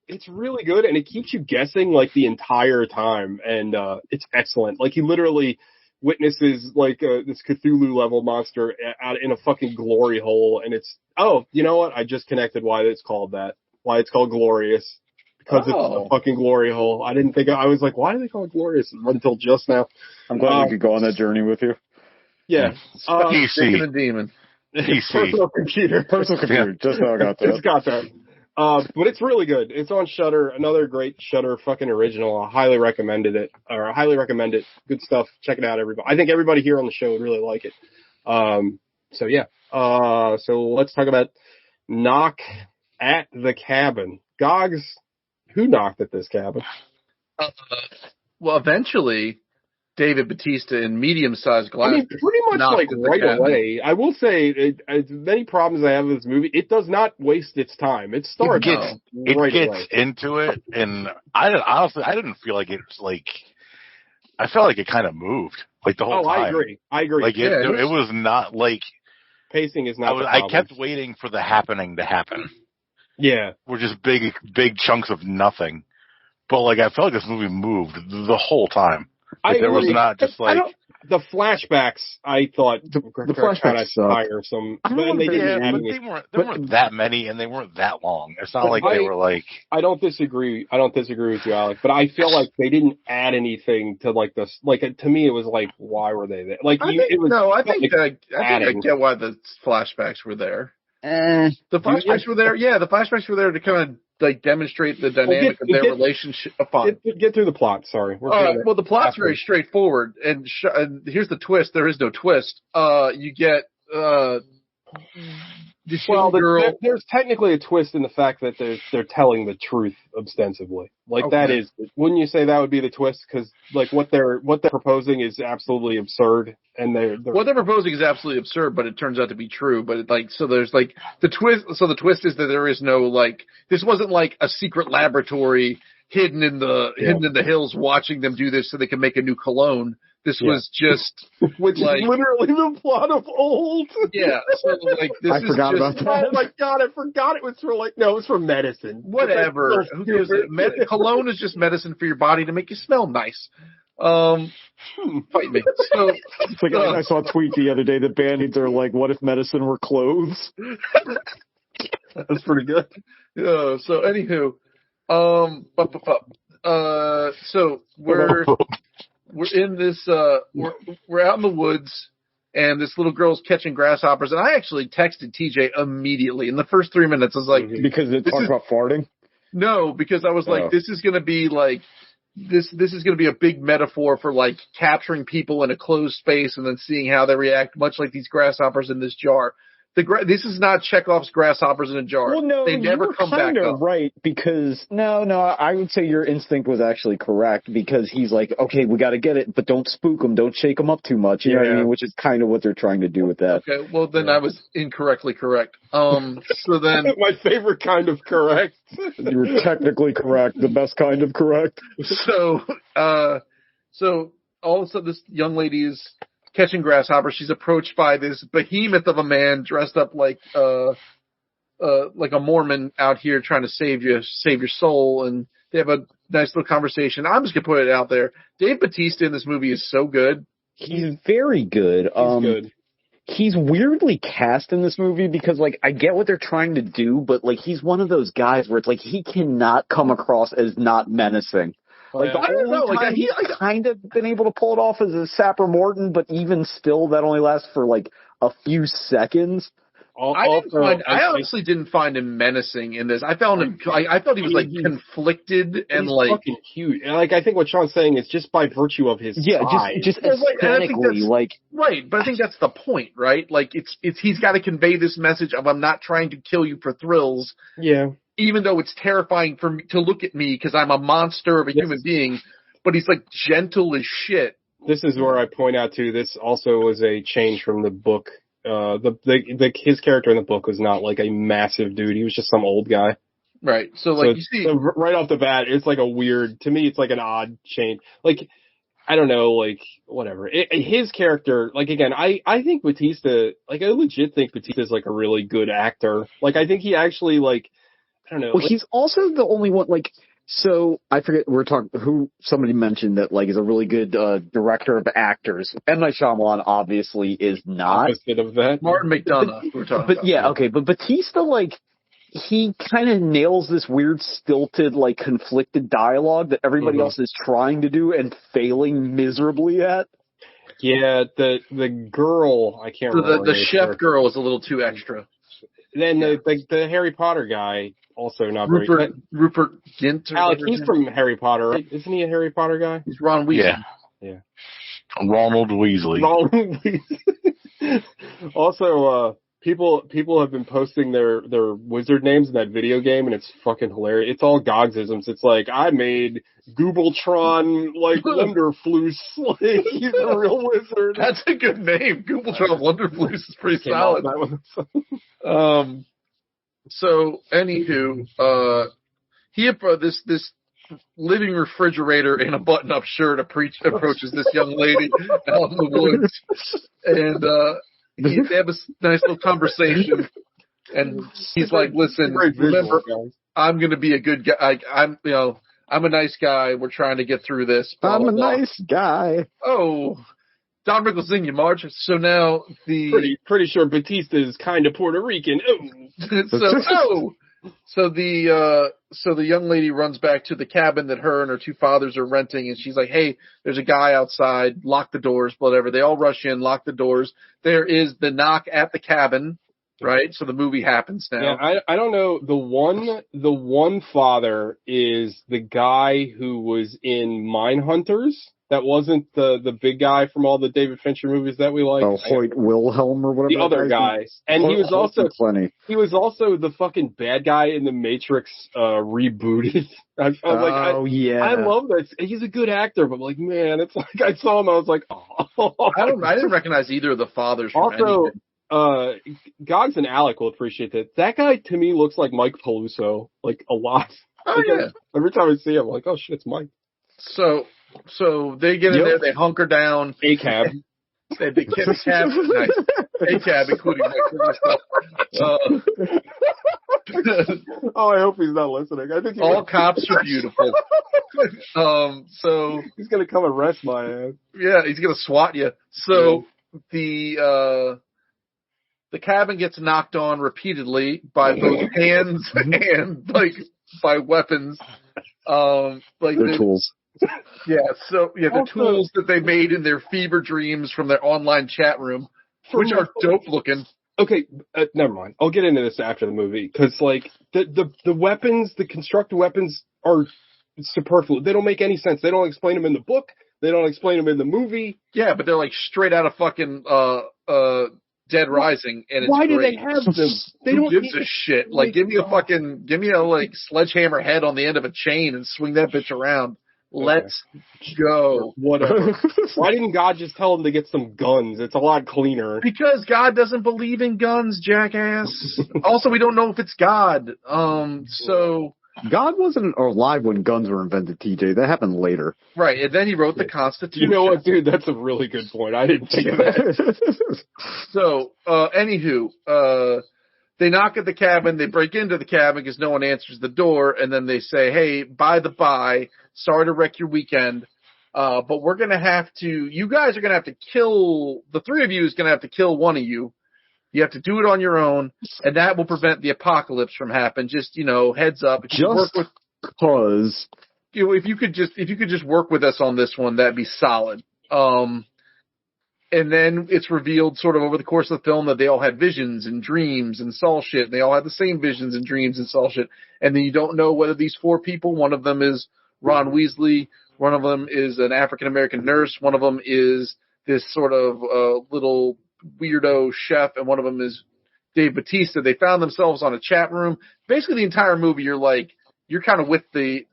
it's really good, and it keeps you guessing like the entire time, and it's excellent. Like he literally witnesses like this Cthulhu level monster out in a fucking glory hole, and it's you know what? I just connected why it's called that. Why it's called Glorious. Because it's a fucking glory hole. I didn't think I was like, why do they call it Glorious until just now? I'm glad we could go on that journey with you. Yeah. Chicken and Demon. Personal computer. Just how I got that. Just got that. But it's really good. It's on Shudder. Another great Shudder fucking original. I highly recommend it. Good stuff. Check it out, everybody. I think everybody here on the show would really like it. So yeah. So let's talk about Knock at the Cabin. Gogs, who knocked at this cabin? Well, eventually, David Bautista in medium-sized glass. I mean, pretty much like right away. I will say, as many problems I have with this movie, it does not waste its time. It starts it gets into it, and honestly, I didn't feel like it's like. I felt like it kind of moved like the whole time. I agree. Like it was not like pacing is not. I kept waiting for the happening to happen. Yeah, we're just big chunks of nothing. But like I felt like this movie moved the whole time. Like, there was not just like the flashbacks. I thought the flashbacks fire some, but they didn't. But there weren't that many, and they weren't that long. It's not like they were like. I don't disagree with you, Alec. But I feel like they didn't add anything to like this. Like to me, it was like, why were they there? Like I think I get why the flashbacks were there. The flashbacks were there. Yeah, the flashbacks were there to kind of like demonstrate the dynamic of their relationship. Get through the plot. Sorry. Well, the plot's very straightforward, and here's the twist. There is no twist. You get this young girl. There's technically a twist in the fact that they're telling the truth ostensibly. Like that is, wouldn't you say that would be the twist? Because like what they're proposing is absolutely absurd, and what they're proposing is absolutely absurd, but it turns out to be true. But so there's like the twist. So the twist is that there is no like this wasn't like a secret laboratory hidden in the hills watching them do this so they can make a new cologne. This was just which is literally the plot of Old. Yeah, so like this I is forgot just, about that. Oh my god, I forgot it was for it was for medicine. Whatever. Who gives it? Cologne is just medicine for your body to make you smell nice. Fight me. So it's like I saw a tweet the other day that Band-Aids are like, what if medicine were clothes? That's pretty good. Yeah. So anywho, so we're in this, we're out in the woods, and this little girl's catching grasshoppers, and I actually texted TJ immediately. In the first 3 minutes, I was like... Because it talks about farting? No, because I was like, this is going to be like... This is going to be a big metaphor for, like, capturing people in a closed space and then seeing how they react, much like these grasshoppers in this jar. This is not Chekhov's grasshoppers in a jar. Well, no, they never come back up. Right, because no, I would say your instinct was actually correct, because he's like, okay, we got to get it, but don't spook them, don't shake them up too much. You know what I mean? Which is kind of what they're trying to do with that. Okay, well then I was incorrectly correct. So then my favorite kind of correct. You were technically correct, the best kind of correct. So all of a sudden, this young lady is catching grasshoppers. She's approached by this behemoth of a man dressed up like a Mormon out here trying to save your soul, and they have a nice little conversation. I'm just gonna put it out there. Dave Bautista in this movie is so good. He's very good. He's good. He's weirdly cast in this movie because, like, I get what they're trying to do, but like he's one of those guys where it's like he cannot come across as not menacing. Like, I don't know. Like, he's kind of been able to pull it off as a Sapper Morton, but even still, that only lasts for, like, a few seconds. I honestly didn't find him menacing in this. I found him. I thought he was like conflicted and like fucking cute. And like I think what Sean's saying is just by virtue of his size. just aesthetically, like right. But I think that's the point, right? Like it's he's got to convey this message of I'm not trying to kill you for thrills. Yeah. Even though it's terrifying for me to look at me because I'm a monster of a human being, but he's like gentle as shit. This is where I point out too. This also was a change from the book. His character in the book was not like a massive dude. He was just some old guy. Right. So like you see, right off the bat, it's like to me, it's like an odd change. Like, I don't know, like whatever. His character, like again, I think Bautista, like I legit think Bautista is like a really good actor. Like I think he actually like, I don't know. Well, he's also the only one like. So I forget somebody mentioned that like is a really good director of actors. M. Night Shyamalan obviously is not. Opposite of that. Martin McDonagh. We're talking about. Yeah, okay, but Bautista like he kind of nails this weird stilted like conflicted dialogue that everybody else is trying to do and failing miserably at. Yeah, the girl I can't remember. The chef girl is a little too extra. Then the Harry Potter guy. Also not Rupert Gint. Alec, he's from Harry Potter, right? Isn't he a Harry Potter guy? He's Ron Weasley. Yeah. Ronald Weasley. Also, people have been posting their wizard names in that video game, and it's fucking hilarious. It's all Gogsisms. It's like, I made Goobletron, like, Wonderflus. Like, he's a real wizard. That's a good name. Goobletron Wonderflus is pretty solid. So, anywho, this living refrigerator in a button-up shirt approaches this young lady out in the woods, and they have a nice little conversation. And he's like, "Listen, remember, I'm going to be a good guy. I'm a nice guy. We're trying to get through this. I'm a nice guy." Oh. Don Rickles in you, Marge. So now pretty sure Bautista is kind of Puerto Rican. So the young lady runs back to the cabin that her and her two fathers are renting, and she's like, "Hey, there's a guy outside. Lock the doors, whatever." They all rush in, lock the doors. There is the knock at the cabin, right? So the movie happens now. Yeah, I don't know. The one father is the guy who was in Mindhunters. That wasn't the big guy from all the David Fincher movies that we like. Oh, Hoyt Wilhelm or whatever. The other guy. And he was also the fucking bad guy in the Matrix rebooted. I love that. He's a good actor, but like, man, it's like I saw him, I was like, oh. I didn't recognize either of the fathers. Also, Gogs and Alec will appreciate that. That guy to me looks like Mike Peluso, like a lot. Oh yeah. Every time I see him, I'm like, oh shit, it's Mike. So they get in there, they hunker down. A cab. They get a cab, nice. A cab, including Oh, I hope he's not listening. I think all cops are beautiful. So he's gonna come arrest my ass. Yeah, he's gonna SWAT you. So the cabin gets knocked on repeatedly by both hands and like by weapons. Like their tools. The tools that they made in their fever dreams from their online chat room, which are dope looking. Okay, never mind. I'll get into this after the movie because, like, the weapons, the constructed weapons are superfluous. They don't make any sense. They don't explain them in the book. They don't explain them in the movie. Yeah, but they're like straight out of fucking Dead Rising, and it's why do great. they have them? They Who don't gives a shit. Like, give me a like sledgehammer head on the end of a chain and swing that bitch around. Let's go. Whatever. Why didn't God just tell him to get some guns? It's a lot cleaner. Because God doesn't believe in guns, jackass. Also, we don't know if it's God. So God wasn't alive when guns were invented, TJ. That happened later. Right, and then he wrote the Constitution. You know what, dude? That's a really good point. I didn't think of that. So, anywho, they knock at the cabin, they break into the cabin because no one answers the door, and then they say, "Hey, by the by, sorry to wreck your weekend, but we're going to have to, you guys are going to have to kill, the three of you is going to have to kill one of you. You have to do it on your own, and that will prevent the apocalypse from happening. Just, heads up. If you could just work with us on this one, that'd be solid." And then it's revealed sort of over the course of the film that they all had visions and dreams and saw shit. And they all had the same visions and dreams and saw shit. And then you don't know whether these 4 people, one of them is Ron Weasley, one of them is an African-American nurse, one of them is this sort of little weirdo chef, and one of them is Dave Bautista. They found themselves on a chat room. Basically the entire movie, you're kind of with the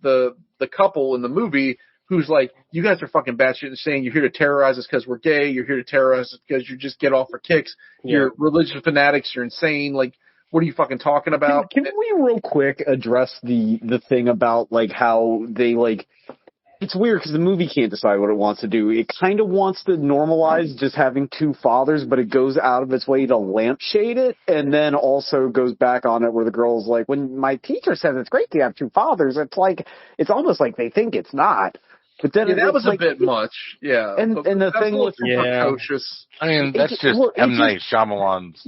couple in the movie, who's like, you guys are fucking batshit insane. You're here to terrorize us because we're gay. You're here to terrorize us because you just get off for kicks. Yeah. You're religious fanatics. You're insane. Like, what are you fucking talking about? Can we real quick address the thing about, like, how they, like, it's weird because the movie can't decide what it wants to do. It kind of wants to normalize just having 2 fathers, but it goes out of its way to lampshade it, and then also goes back on it where the girl's like, when my teacher says it's great to have 2 fathers, it's like, it's almost like they think it's not. But then that was like, a bit much, yeah. And the thing was precocious. I mean, that's just M. Night Shyamalan's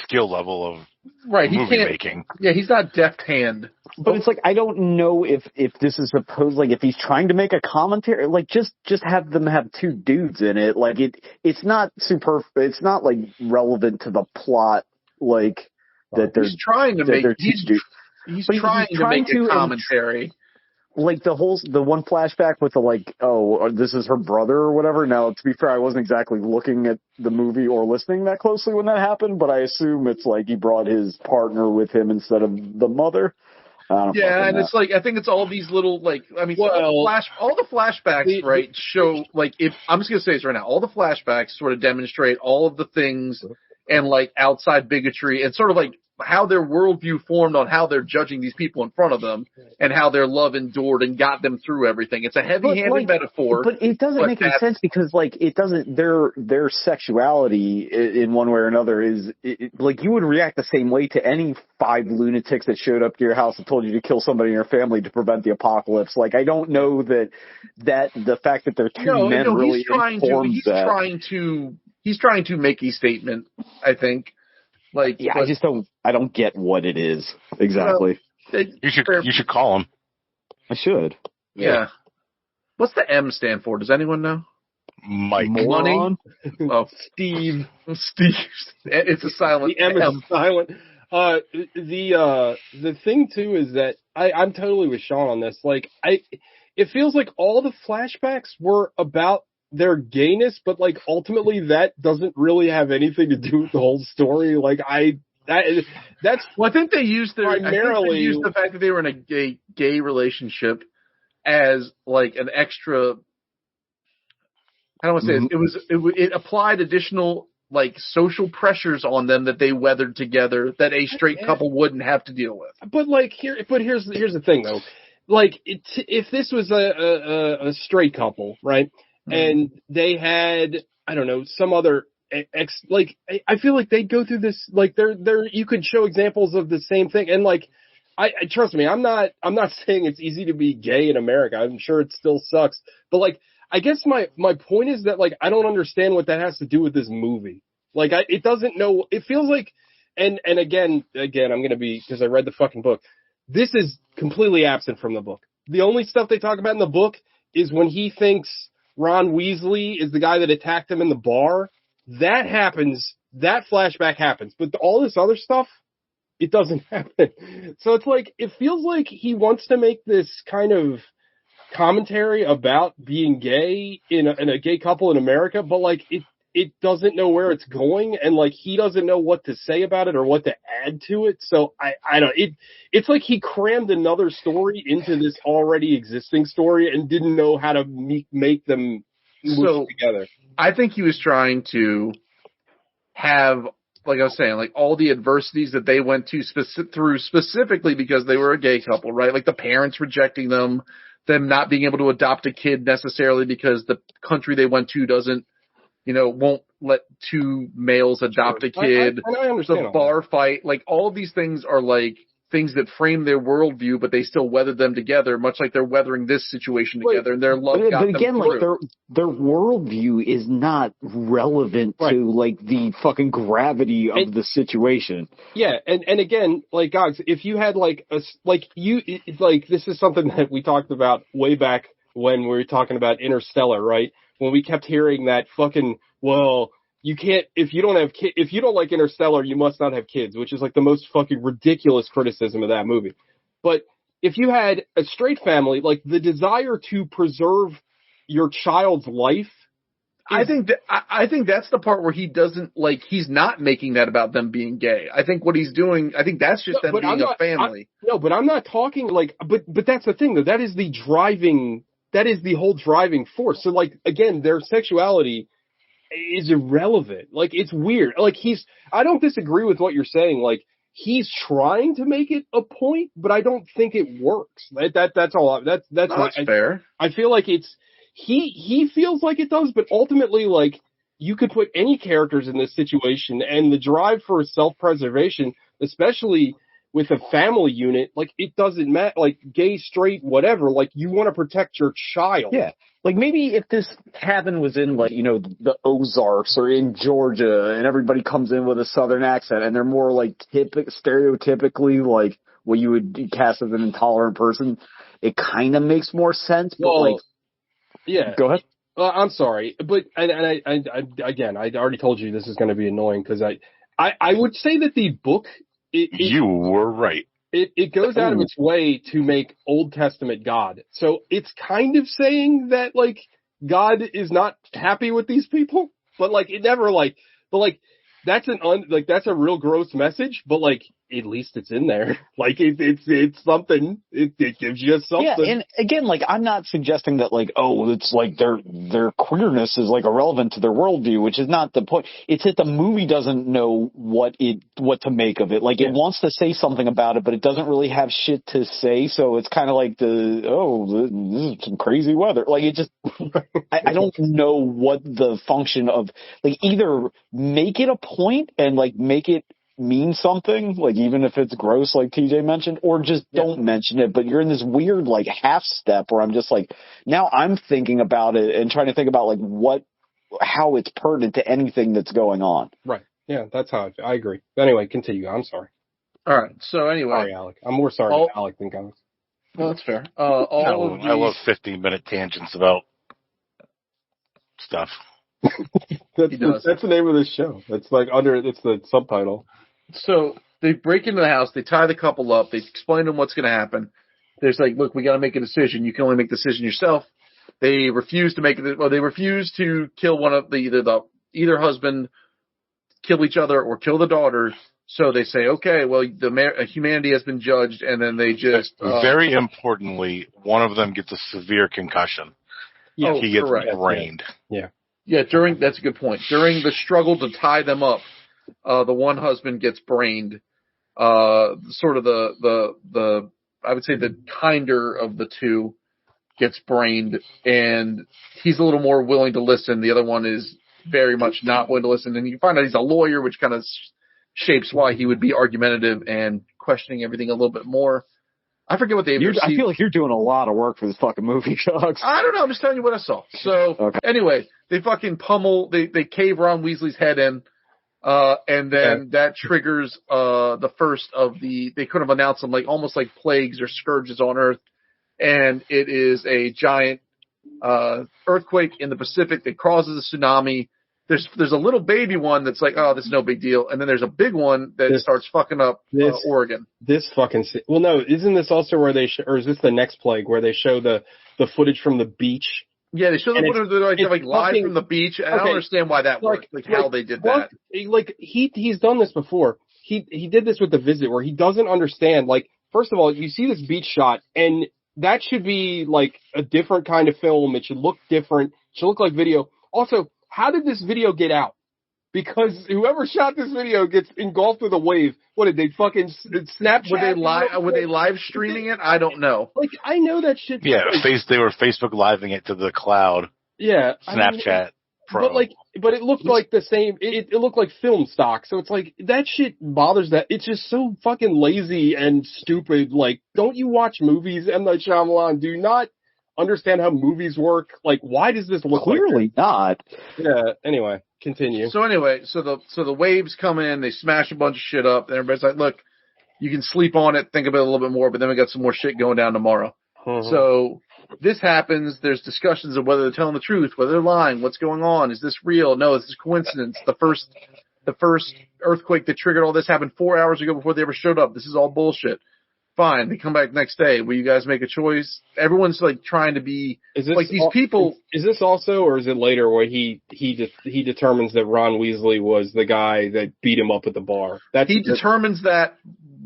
skill level of movie making. Yeah, he's not deft hand. But it's like, I don't know if this is supposed, like, if he's trying to make a commentary, like, just have them have 2 dudes in it. Like, it's not it's not, like, relevant to the plot, like, that they're trying to make, he's trying to make a commentary. Like the one flashback with the, like, oh, this is her brother or whatever. Now, to be fair, I wasn't exactly looking at the movie or listening that closely when that happened, but I assume it's like he brought his partner with him instead of the mother. Yeah, and it's like, I think it's all these little, like, I mean, all the flashbacks, right, show, like, if, I'm just going to say this right now, all the flashbacks sort of demonstrate all of the things and, like, outside bigotry and sort of, like, how their worldview formed on how they're judging these people in front of them and how their love endured and got them through everything. It's a heavy-handed metaphor. But it doesn't make any sense because, like, it doesn't, their sexuality in one way or another is, like, you would react the same way to any 5 lunatics that showed up to your house and told you to kill somebody in your family to prevent the apocalypse. Like, I don't know that the fact that they're 2 men really informs that. He's trying to make a statement, I think. Like, yeah, I don't get what it is exactly. You should call him. I should. Yeah. What's the M stand for? Does anyone know? Mike. Money? Oh, Steve. It's a silent. The M is silent. The thing too is that I'm totally with Sean on this. Like, it feels like all the flashbacks were about their gayness, but, like, ultimately that doesn't really have anything to do with the whole story. Like, that's well, I think they used primarily the fact that they were in a gay relationship as, like, an extra. I don't want to say it applied additional, like, social pressures on them that they weathered together that a straight couple wouldn't have to deal with. But, like, here's the thing though, like, if this was a straight couple, right? And they had, I don't know, some other like, I feel like they'd go through this, like, you could show examples of the same thing. And, like, I trust me, I'm not saying it's easy to be gay in America. I'm sure it still sucks. But, like, I guess my point is that, like, I don't understand what that has to do with this movie. Like, it doesn't know, it feels like, and again, I'm going to be, because I read the fucking book, this is completely absent from the book. The only stuff they talk about in the book is when he thinks Ron Weasley is the guy that attacked him in the bar. That happens. That flashback happens. But all this other stuff, it doesn't happen. So it's like, it feels like he wants to make this kind of commentary about being gay in a gay couple in America, but, like, it doesn't know where it's going, and, like, he doesn't know what to say about it or what to add to it. So I don't, it's like he crammed another story into this already existing story and didn't know how to make them move together. I think he was trying to have, like I was saying, like, all the adversities that they went through specifically because they were a gay couple, right? Like, the parents rejecting them not being able to adopt a kid necessarily because the country they went to doesn't, won't let 2 males adopt a kid. I understand the bar fight, like, all of these things are, like, things that frame their worldview, but they still weathered them together, much like they're weathering this situation together, and their love got them through. But again, like, their worldview is not relevant to, like, the fucking gravity of the situation. Yeah, and again, like, guys, if you had, like, this is something that we talked about way back when we were talking about Interstellar, right? when we kept hearing that fucking, well, you can't, if you don't like Interstellar, you must not have kids, which is like the most fucking ridiculous criticism of that movie. But if you had a straight family, like the desire to preserve your child's life, I think that's the part where he doesn't, like, he's not making that about them being gay. I think what he's doing, I think that's just them being a family. But I'm not talking like, but that's the thing though. That is the whole driving force. So like, again, their sexuality is irrelevant. Like, it's weird. Like, I don't disagree with what you're saying. Like, he's trying to make it a point, but I don't think it works. That's all. That's fair. I feel like he feels like it does, but ultimately, like, you could put any characters in this situation, and the drive for self-preservation, especially with a family unit, like, it doesn't matter, like, gay, straight, whatever, like, you want to protect your child. Yeah. Like, maybe if this cabin was in, like, you know, the Ozarks or in Georgia, and everybody comes in with a southern accent, and they're more, like, stereotypically, like, what you would cast as an intolerant person, it kind of makes more sense, but, like... Yeah. Go ahead. I'm sorry, but I again, I already told you this is going to be annoying, because I would say that the book... You were right. It goes out of its way to make Old Testament God. So it's kind of saying that, like, God is not happy with these people, but, like, it never, like, but, like, that's that's a real gross message, but, like, at least it's in there. Like, it's something. It gives you something. Yeah, and again, like, I'm not suggesting that, like, oh, it's like their queerness is, like, irrelevant to their worldview, which is not the point. It's that the movie doesn't know what to make of it. Like, it wants to say something about it, but it doesn't really have shit to say, so it's kind of like this is some crazy weather. Like, it just, I don't know what the function of, like, either make it a point and, like, make it mean something, like, even if it's gross, like TJ mentioned, or just don't mention it, but you're in this weird, like, half step where I'm just like, now I'm thinking about it and trying to think about, like, how it's pertinent to anything that's going on. Right. Yeah, that's how I agree. Anyway, continue. I'm sorry. All right. So anyway. Sorry, Alec. I'm more sorry to Alec than Guns. Well, that's fair. I love 15-minute tangents about stuff. That's the name of the show. It's like it's the subtitle. So they break into the house, they tie the couple up, they explain to them what's going to happen. There's like, look, we got to make a decision. You can only make the decision yourself. They refuse to make it. Well, they refuse to kill one of either husband, kill each other, or kill the daughter. So they say, okay, well, humanity has been judged, and then they just very importantly, one of them gets a severe concussion. Yeah, he gets brained. Yeah. Yeah, that's a good point. During the struggle to tie them up, the one husband gets brained. Sort of the I would say the kinder of the two gets brained, and he's a little more willing to listen. The other one is very much not willing to listen, and you find out he's a lawyer, which kind of shapes why he would be argumentative and questioning everything a little bit more. I forget what they I feel like you're doing a lot of work for this fucking movie, Chugs. I don't know. I'm just telling you what I saw. So, Anyway, they fucking they cave Ron Weasley's head in, and then that triggers the first of they could have announced them like almost like plagues or scourges on Earth, and it is a giant earthquake in the Pacific that causes a tsunami. There's a little baby one that's like, oh, this is no big deal. And then there's a big one that starts fucking up Oregon. Well, no, isn't this also where or is this the next plague where they show the footage from the beach? Yeah, they show the footage like live from the beach. And I don't understand why that worked, like how they did that. Like, he's done this before. He did this with The Visit where he doesn't understand, like, first of all, you see this beach shot and that should be like a different kind of film. It should look different. It should look like video. Also, how did this video get out? Because whoever shot this video gets engulfed with a wave. What did they fucking Snapchat? Were they live streaming it? I don't know. Like, I know that shit. Yeah, they were Facebook living it to the cloud. Yeah, Snapchat Pro. But it looked like the same. It looked like film stock. So it's like that shit bothers that. It's just so fucking lazy and stupid. Like, don't you watch movies? M. Night Shyamalan, do not understand how movies work. Like, why does this look clearly like not? Yeah. Anyway, continue. So the waves come in, they smash a bunch of shit up, and everybody's like, "Look, you can sleep on it, think about it a little bit more, but then we got some more shit going down tomorrow." So this happens. There's discussions of whether they're telling the truth, whether they're lying, what's going on, is this real? No, this is coincidence. The first earthquake that triggered all this happened 4 hours ago before they ever showed up. This is all bullshit. Fine, they come back next day. Will you guys make a choice? Everyone's like trying to be like these people. Is this also, or is it later where he determines that Ron Weasley was the guy that beat him up at the bar? He determines that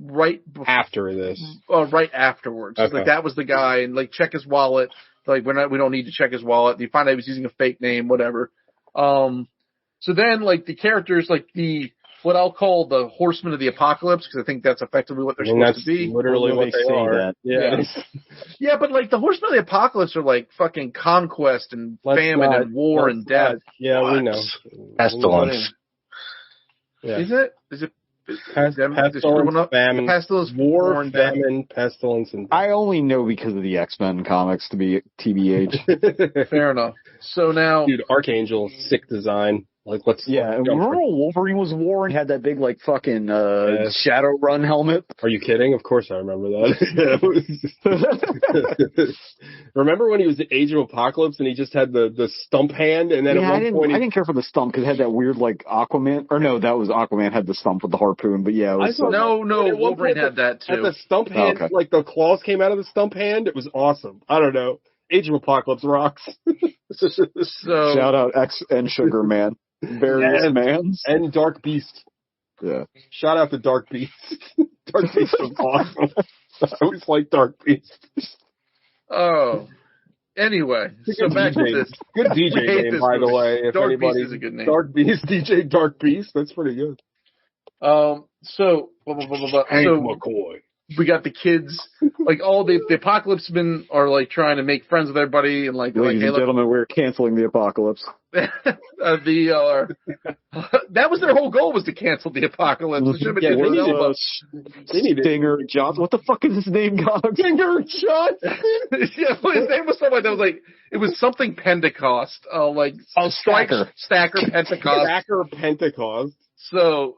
right after this, right afterwards. Okay. Like that was the guy, and like check his wallet. Like we don't need to check his wallet. You find out he was using a fake name, whatever. So then like the characters, like what I'll call the Horsemen of the Apocalypse, because I think that's effectively what they're supposed to be. Literally what they are. That. Yeah. Yeah, but like the Horsemen of the Apocalypse are like fucking conquest and famine and war and death. Yeah, we know. Pestilence. Yeah. Is it? Pestilence, famine, pestilence, war, famine, pestilence, and I only know because of the X-Men comics, to be TBH. Fair enough. So now, dude, Archangel, sick design. Like, remember when Wolverine was war and had that big like fucking Shadow Run helmet? Are you kidding? Of course I remember that. Remember when he was the Age of Apocalypse and he just had the stump hand, and then at one point I didn't care for the stump because it had that weird like Aquaman, or no, that was Aquaman had the stump with the harpoon, but yeah, it was no, Wolverine had that too. At the stump hand, like the claws came out of the stump hand. It was awesome. I don't know. Age of Apocalypse rocks. So shout out X and Sugar Man. Various Mans. And Dark Beast. Yeah. Shout out to Dark Beast. Dark Beast was awesome. I always liked Dark Beast. Oh. Anyway, so back to this. Good DJ name, by the way. If Dark Beast is a good name. Dark Beast, DJ Dark Beast. That's pretty good. So Hank McCoy. We got the kids, like all the apocalypse men are like trying to make friends with everybody and like, ladies and gentlemen, we're canceling the apocalypse. That was their whole goal, was to cancel the apocalypse. They need Stinger Johnson. What the fuck is his name, Gogs? Stinger Johnson. Yeah, his name was something that was like, it was something Pentecost, Stacker Pentecost. Stacker Pentecost. So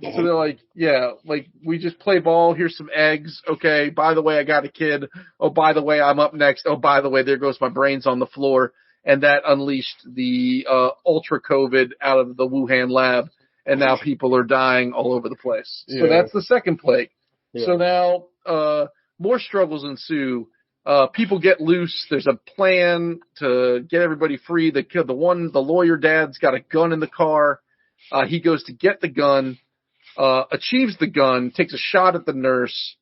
they're like, yeah, like we just play ball. Here's some eggs. Okay. By the way, I got a kid. Oh, by the way, I'm up next. Oh, by the way, there goes my brains on the floor. And that unleashed the ultra COVID out of the Wuhan lab. And now people are dying all over the place. So that's the second plague. Yeah. So now more struggles ensue. People get loose. There's a plan to get everybody free. The lawyer dad's got a gun in the car. He goes to get the gun, achieves the gun, takes a shot at the nurse.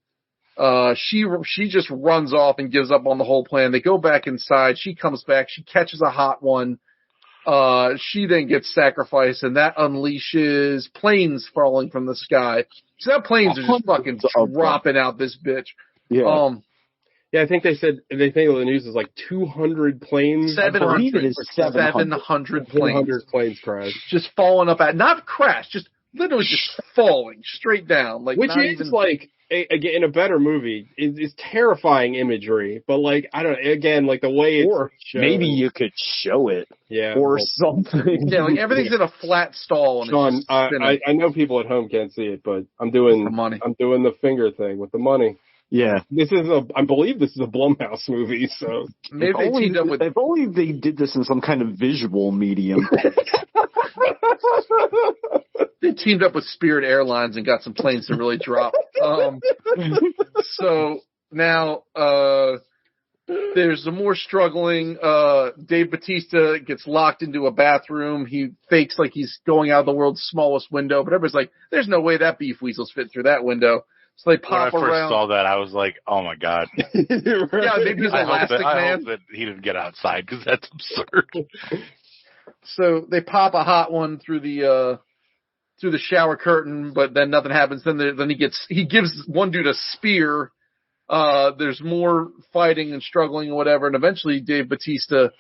She just runs off and gives up on the whole plan. They go back inside. She comes back. She catches a hot one. She then gets sacrificed, and that unleashes planes falling from the sky. So that planes are just fucking dropping out this bitch. Yeah. Yeah, I think they think the news is like 200 planes. 700 planes. 700 planes crashed. Just falling up not crash, just literally just falling straight down. Like, which is like, again, in a better movie, is terrifying imagery. But like, I don't know, again, like the way it's shown. Maybe you could show it. Yeah. Or something. Yeah, like everything's in a flat stall. And Sean, I know people at home can't see it, but I'm doing the finger thing with the money. Yeah, I believe this is a Blumhouse movie, so maybe they teamed up with. If only they did this in some kind of visual medium. They teamed up with Spirit Airlines and got some planes to really drop. So now there's some more struggling. Dave Bautista gets locked into a bathroom. He fakes like he's going out of the world's smallest window, but everybody's like, "There's no way that beef weasels fit through that window." So they pop around. When I first saw that, I was like, "Oh my god!" Yeah, maybe he's Elastic Man. I hope that he didn't get outside because that's absurd. So they pop a hot one through the shower curtain, but then nothing happens. Then he gives one dude a spear. There's more fighting and struggling and whatever, and eventually Dave Bautista,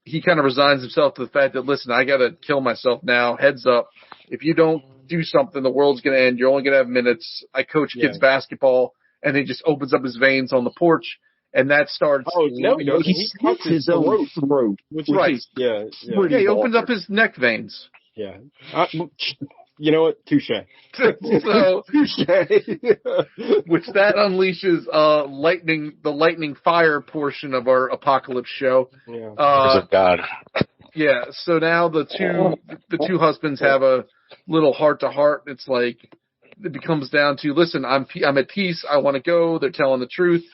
he kind of resigns himself to the fact that, listen, I got to kill myself now. Heads up, if you don't do something, the world's going to end. You're only going to have minutes. I coach kids basketball, and he just opens up his veins on the porch, and that starts. Oh no, he cuts his own throat. Right? Yeah. He opens up his neck veins. Yeah. You know what? Touche. So, Touche. which that unleashes the lightning fire portion of our apocalypse show. Yeah. Of God. Yeah. So now the two husbands have a little heart to heart. It's like it becomes down to, listen, I'm at peace. I want to go. They're telling the truth.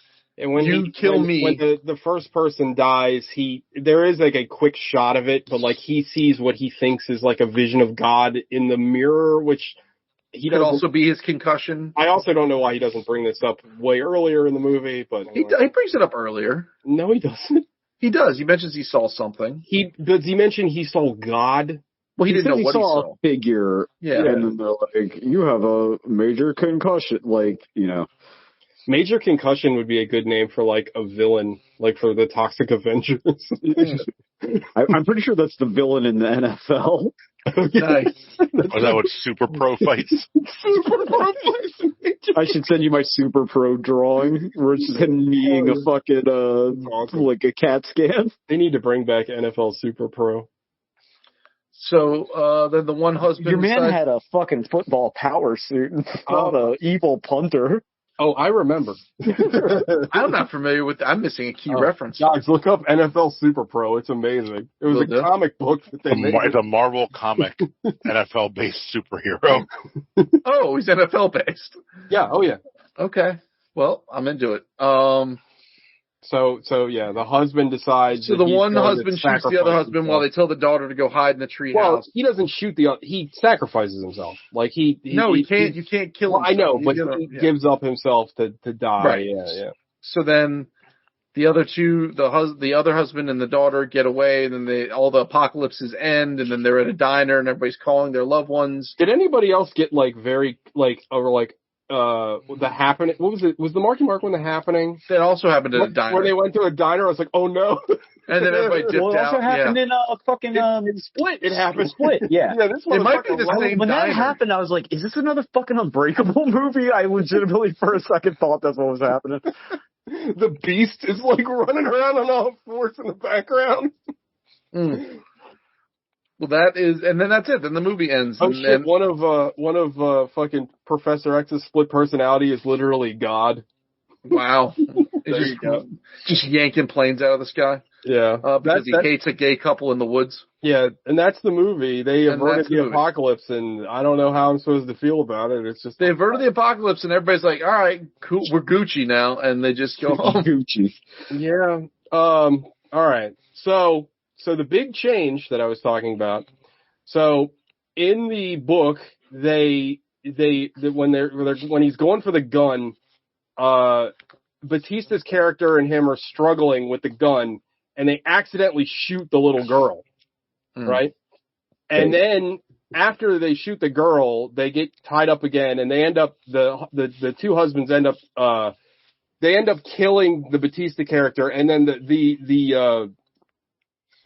And when you kill me, when the first person dies, there is like a quick shot of it, but like he sees what he thinks is like a vision of God in the mirror, which he could also be his concussion. I also don't know why he doesn't bring this up way earlier in the movie, but anyway. He brings it up earlier. No, he doesn't. He does. He mentions he saw something. Does he mention he saw God? Well, he didn't know what he saw. A figure. Yeah. And then they're like, you have a major concussion. Like, you know. Major Concussion would be a good name for like a villain, like for the Toxic Avengers. I'm pretty sure that's the villain in the NFL. Nice. Was that what Super Pro fights? Super Pro fights. I should send you my Super Pro drawing where it's just him kneeing a fucking, awesome. like a CAT scan. They need to bring back NFL Super Pro. So, then the one husband. Your man had a fucking football power suit and fought an evil punter. Oh, I remember. I'm not familiar with I'm missing a key reference. Guys, look up NFL Super Pro. It's amazing. It was a comic book that they made. It's a Marvel comic, NFL-based superhero. Oh, he's NFL based. Yeah. Oh, yeah. Okay. Well, I'm into it. So yeah, the husband decides. So the one husband shoots the other husband while they tell the daughter to go hide in the tree house. He doesn't shoot he sacrifices himself. Like he can't. You can't kill him. I know, but he gives up himself to die. Right. Yeah. So then the other two, the other husband and the daughter get away, and then all the apocalypses end, and then they're at a diner and everybody's calling their loved ones. Did anybody else get the happening? What was it? Was the Marky Mark one the happening? That also happened at a diner. Where they went to a diner, I was like, oh no. And then everybody dipped out. It also happened in a fucking Split. It happened. Split, yeah. This one it might be the same When diner. that happened, I was like, is this another fucking Unbreakable movie? I legitimately, for a second, thought that's what was happening. The Beast is like running around on all fours in the background. Well, that is, and then that's it. Then the movie ends. Oh and shit! then, One of fucking Professor X's split personality is literally God. Wow. Just yanking planes out of the sky. Yeah. Because he hates a gay couple in the woods. Yeah, and that's the movie. They averted the apocalypse, and I don't know how I'm supposed to feel about it. It's just they averted the apocalypse, and everybody's like, "All right, cool, we're Gucci now," and they just go home. Gucci. Yeah. All right. So the big change that I was talking about. So in the book, when he's going for the gun, Batista's character and him are struggling with the gun, and they accidentally shoot the little girl, right? And then after they shoot the girl, they get tied up again, and they end up the two husbands end up killing the Batista character, and then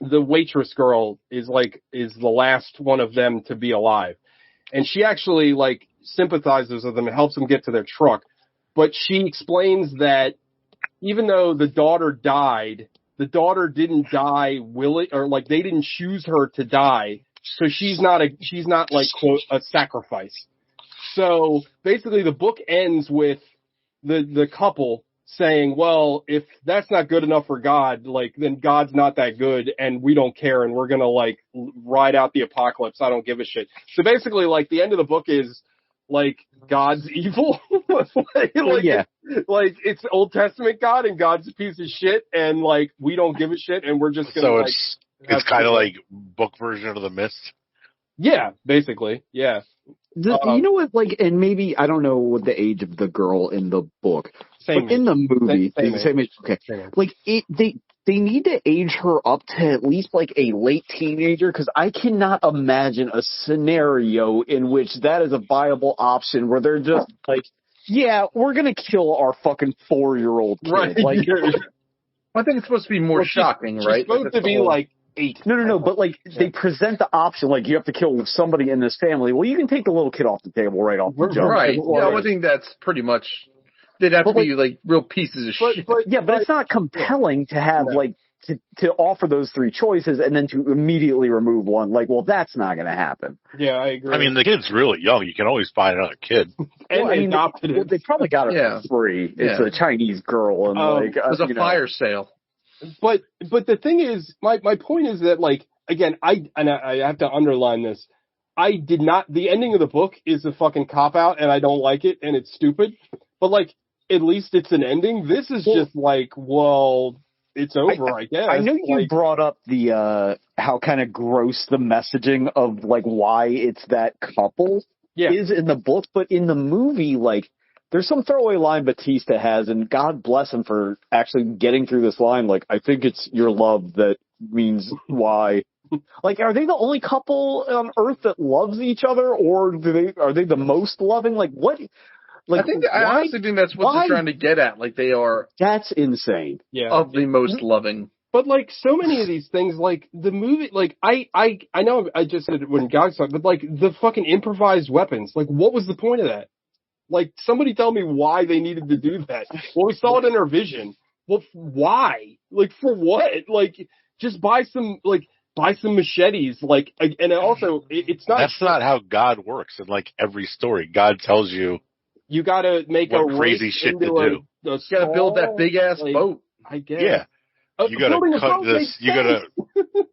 the waitress girl is the last one of them to be alive, and she actually like sympathizes with them and helps them get to their truck. But she explains that even though the daughter died, the daughter didn't die or like they didn't choose her to die. So she's not like quote a sacrifice. So basically the book ends with the couple saying, well, if that's not good enough for God, like then God's not that good and we don't care and we're going to like ride out the apocalypse. I don't give a shit. So basically like the end of the book is like God's evil. Like it's Old Testament God and God's a piece of shit and like we don't give a shit and we're just gonna it's kind of like book version of The Mist. Yeah, basically. Yeah. You know what, like, and maybe, I don't know what the age of the girl in the book, but in the movie, same age. Okay. Like, they need to age her up to at least, like, a late teenager, because I cannot imagine a scenario in which that is a viable option, where they're just like, yeah, we're gonna kill our fucking 4-year-old kid. Right. Like, I think it's supposed to be more shocking, right? It's supposed to be, like, 8. No, but like they present the option like you have to kill somebody in this family. Well, you can take the little kid off the table right off the jump. Right. Yeah, I think that's pretty much. They'd have to be like real pieces of shit. But it's not compelling to have like to offer those three choices and then to immediately remove one, like, well, that's not going to happen. Yeah, I agree. I mean, the kid's really young. You can always find another kid. And I mean, adopted it. they probably got her for free. It's a Chinese girl, and it was a fire sale. But the thing is, my point is that, like, again, I have to underline this. The ending of the book is a fucking cop-out, and I don't like it, and it's stupid. But, like, at least it's an ending. This is just like, well, it's over, I guess. I know you brought up the, how kind of gross the messaging of, like, why it's that couple is in the book, but in the movie, like, there's some throwaway line Batista has, and God bless him for actually getting through this line. Like, I think it's your love that means why. Like, are they the only couple on Earth that loves each other, or are they the most loving? Like, what? Like, I honestly think that's what they're trying to get at. Like, they are. That's insane. Yeah. Of the most loving. But, like, so many of these things, like, the movie, like, I know I just said it when God saw it, but, like, the fucking improvised weapons, like, what was the point of that? Like, somebody tell me why they needed to do that. Well, we saw it in our vision. Well, why? Like, for what? Like, just buy some machetes. Like, and also, it's not. That's not how God works in, like, every story. God tells you. You gotta make what crazy shit to do. You gotta build that big ass boat. I guess. Yeah. You gotta cut this. You gotta.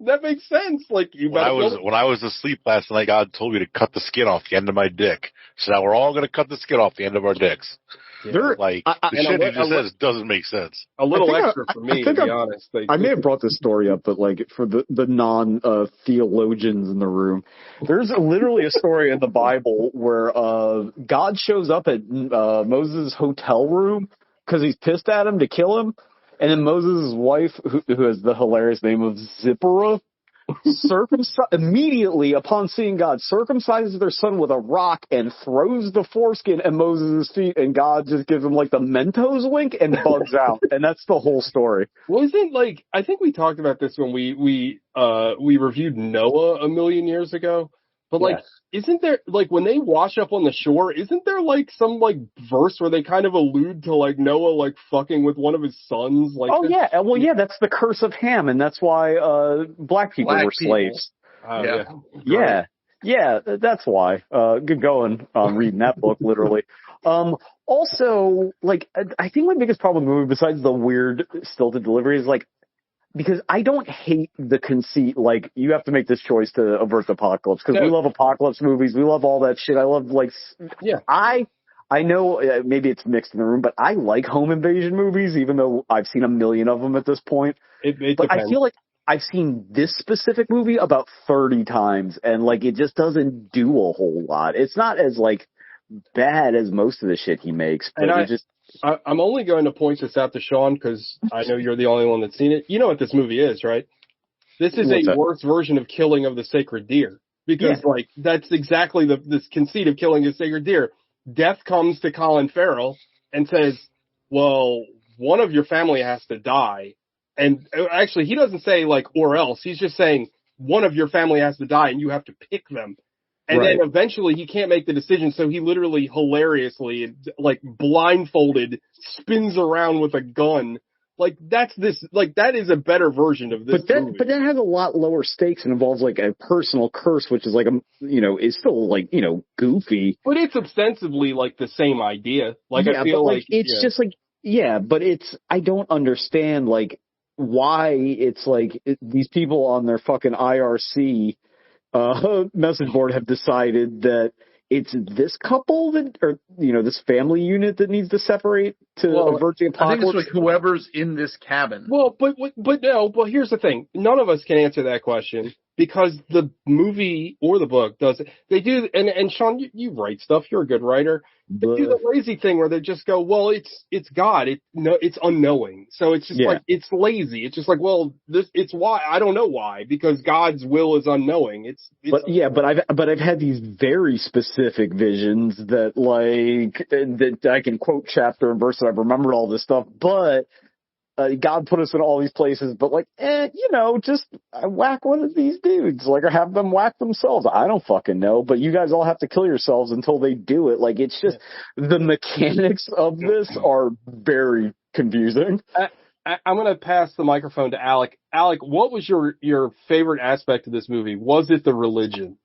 That makes sense. Like, when I was asleep last night, God told me to cut the skin off the end of my dick. So now we're all gonna cut the skin off the end of our dicks. Yeah. The shit he just says doesn't make sense. A little extra for me, to be honest. I may have brought this story up, but, like, for the non-theologians in the room, there's literally a story in the Bible where God shows up at Moses' hotel room because he's pissed at him to kill him. And then Moses' wife, who has the hilarious name of Zipporah, immediately upon seeing God, circumcises their son with a rock and throws the foreskin at Moses' feet, and God just gives him, like, the Mentos wink and bugs out. And that's the whole story. Wasn't, like, I think we talked about this when we reviewed Noah a million years ago. But, like, isn't there, like, when they wash up on the shore, isn't there, like, some, like, verse where they kind of allude to, like, Noah, like, fucking with one of his sons? Like, oh, yeah. Well, yeah, that's the curse of Ham, and that's why black people were slaves. Yeah, that's why. Good going on reading that book, literally. Also, like, I think my biggest problem with the movie, besides the weird stilted delivery, is, like, because I don't hate the conceit, like, you have to make this choice to avert the apocalypse, because we love apocalypse movies, we love all that shit, I love, like, I know maybe it's mixed in the room, but I like home invasion movies, even though I've seen a million of them at this point. But I feel like I've seen this specific movie about 30 times, and, like, it just doesn't do a whole lot. It's not as, like, bad as most of the shit he makes, but I'm only going to point this out to Sean because I know you're the only one that's seen it. You know what this movie is, right? This is a worse version of Killing of the Sacred Deer. Because, like, that's exactly this conceit of Killing a Sacred Deer. Death comes to Colin Farrell and says, well, one of your family has to die. And actually, he doesn't say, like, or else. He's just saying, one of your family has to die and you have to pick them. And then eventually he can't make the decision, so he literally hilariously, like, blindfolded, spins around with a gun. Like, that is a better version of this movie. But that has a lot lower stakes and involves, like, a personal curse, which is, like, is still, like, goofy. But it's ostensibly, like, the same idea. Like, I feel like it's just, like, but I don't understand, like, why it's, like, these people on their fucking IRC message board have decided that it's this couple this family unit that needs to separate to avert the apocalypse. I think it's like whoever's in this cabin. Well, but here's the thing. None of us can answer that question because the movie or the book does it. They do, and Sean, you write stuff. You're a good writer. They do the lazy thing where they just go, well, it's God. It's unknowing. So it's just like, it's lazy. It's just like, well, it's why. I don't know why, because God's will is unknowing. But I've had these very specific visions that, like, that I can quote chapter and verse, and I've remembered all this stuff, but God put us in all these places, but, like, just whack one of these dudes, like, or have them whack themselves. I don't fucking know, but you guys all have to kill yourselves until they do it. Like, it's just, the mechanics of this are very confusing. I'm going to pass the microphone to Alec. Alec, what was your favorite aspect of this movie? Was it the religion?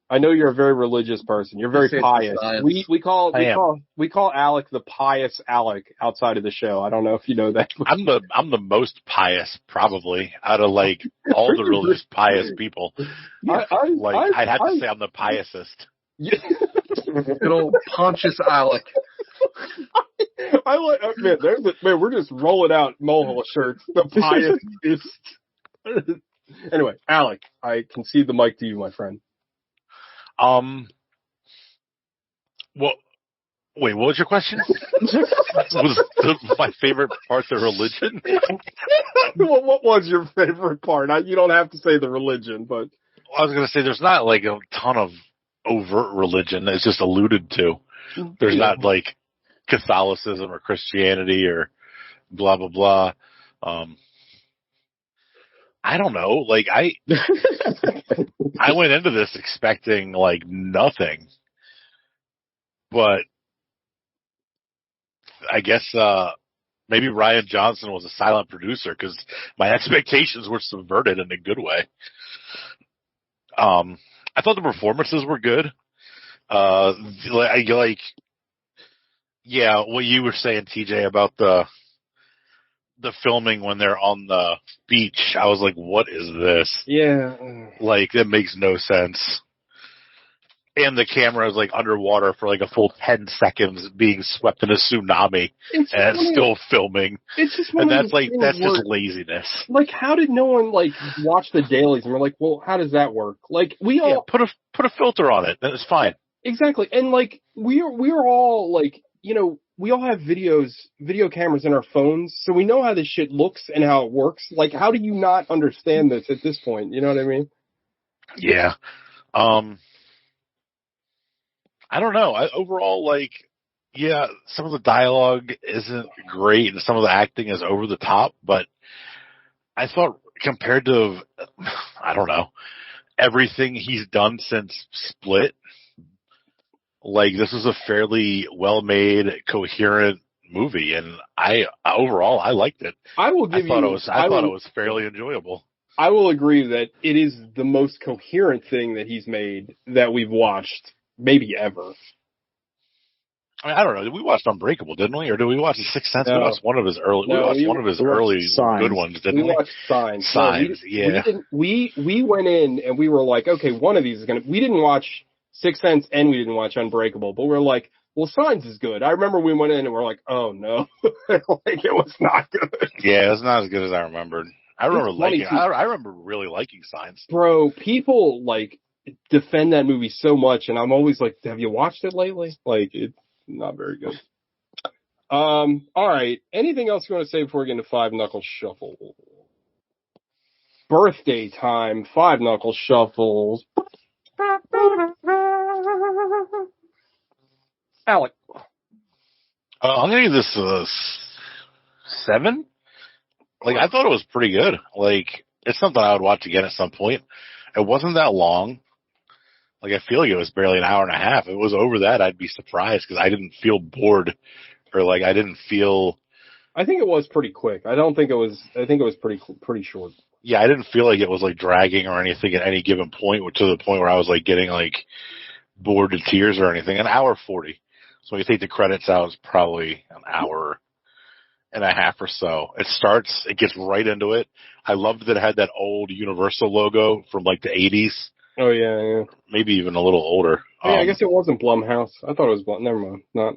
I know you're a very religious person. You're very pious. We call Alec the pious Alec outside of the show. I don't know if you know that. I'm the most pious probably out of like all the religious pious people. I'd have to say I'm the piousest. Good old Pontius Alec. Man, we're just rolling out molehill shirts. The pious. Anyway, Alec, I concede the mic to you, my friend. Wait, what was your question? Was my favorite part the religion? What was your favorite part? You don't have to say the religion, but I was going to say there's not like a ton of overt religion. It's just alluded to. There's not like Catholicism or Christianity or blah blah blah. I don't know. Like I went into this expecting like nothing, but I guess maybe Rian Johnson was a silent producer because my expectations were subverted in a good way. I thought the performances were good. What you were saying, TJ, about the filming when they're on the beach, I was like, what is this? Yeah. Like, that makes no sense. And the camera is like underwater for like a full 10 seconds being swept in a tsunami and it's still filming. It's just and that's just laziness. Like, how did no one like watch the dailies and we're like, well, how does that work? Like, we all put a filter on it. It's fine. Exactly. And like, we're all like, you know, we all have video cameras in our phones, so we know how this shit looks and how it works. Like, how do you not understand this at this point? You know what I mean? Yeah. I don't know. Overall, like, yeah, some of the dialogue isn't great and some of the acting is over the top, but I thought compared to, I don't know, everything he's done since Split, like, this is a fairly well-made, coherent movie, and I liked it. I thought it was fairly enjoyable. I will agree that it is the most coherent thing that he's made that we've watched, maybe ever. I mean, I don't know. We watched Unbreakable, didn't we? Or did we watch The Sixth Sense? No. We watched one of his early. No, we watched one of his early Signs. Good ones, didn't we? We watched Signs. Signs, yeah. We went in and we were like, okay, one of these is gonna. We didn't watch Sixth Sense and we didn't watch Unbreakable, but we were like, well, Signs is good. I remember we went in and we're like, oh no, like it was not good. Yeah, it's not as good as I remembered. I remember really liking Signs. Bro, people like defend that movie so much, and I'm always like, have you watched it lately? Like, it's not very good. All right. Anything else you want to say before we get into Five Knuckle Shuffle? Birthday time. Five Knuckle Shuffles. Alec. I'm gonna give this a 7. Like, I thought it was pretty good. Like, it's something I would watch again at some point. It wasn't that long. Like, I feel like it was barely an hour and a half. If it was over that, I'd be surprised because I didn't feel bored or like I didn't feel. I think it was pretty quick. I think it was pretty short. Yeah, I didn't feel like it was like dragging or anything at any given point to the point where I was like getting like bored to tears or anything. An hour 40. So when you take the credits out, it's probably an hour and a half or so. It gets right into it. I loved that it had that old Universal logo from like the 80s. Oh, yeah. Maybe even a little older. Yeah, I guess it wasn't Blumhouse. I thought it was Blum. Never mind. Not.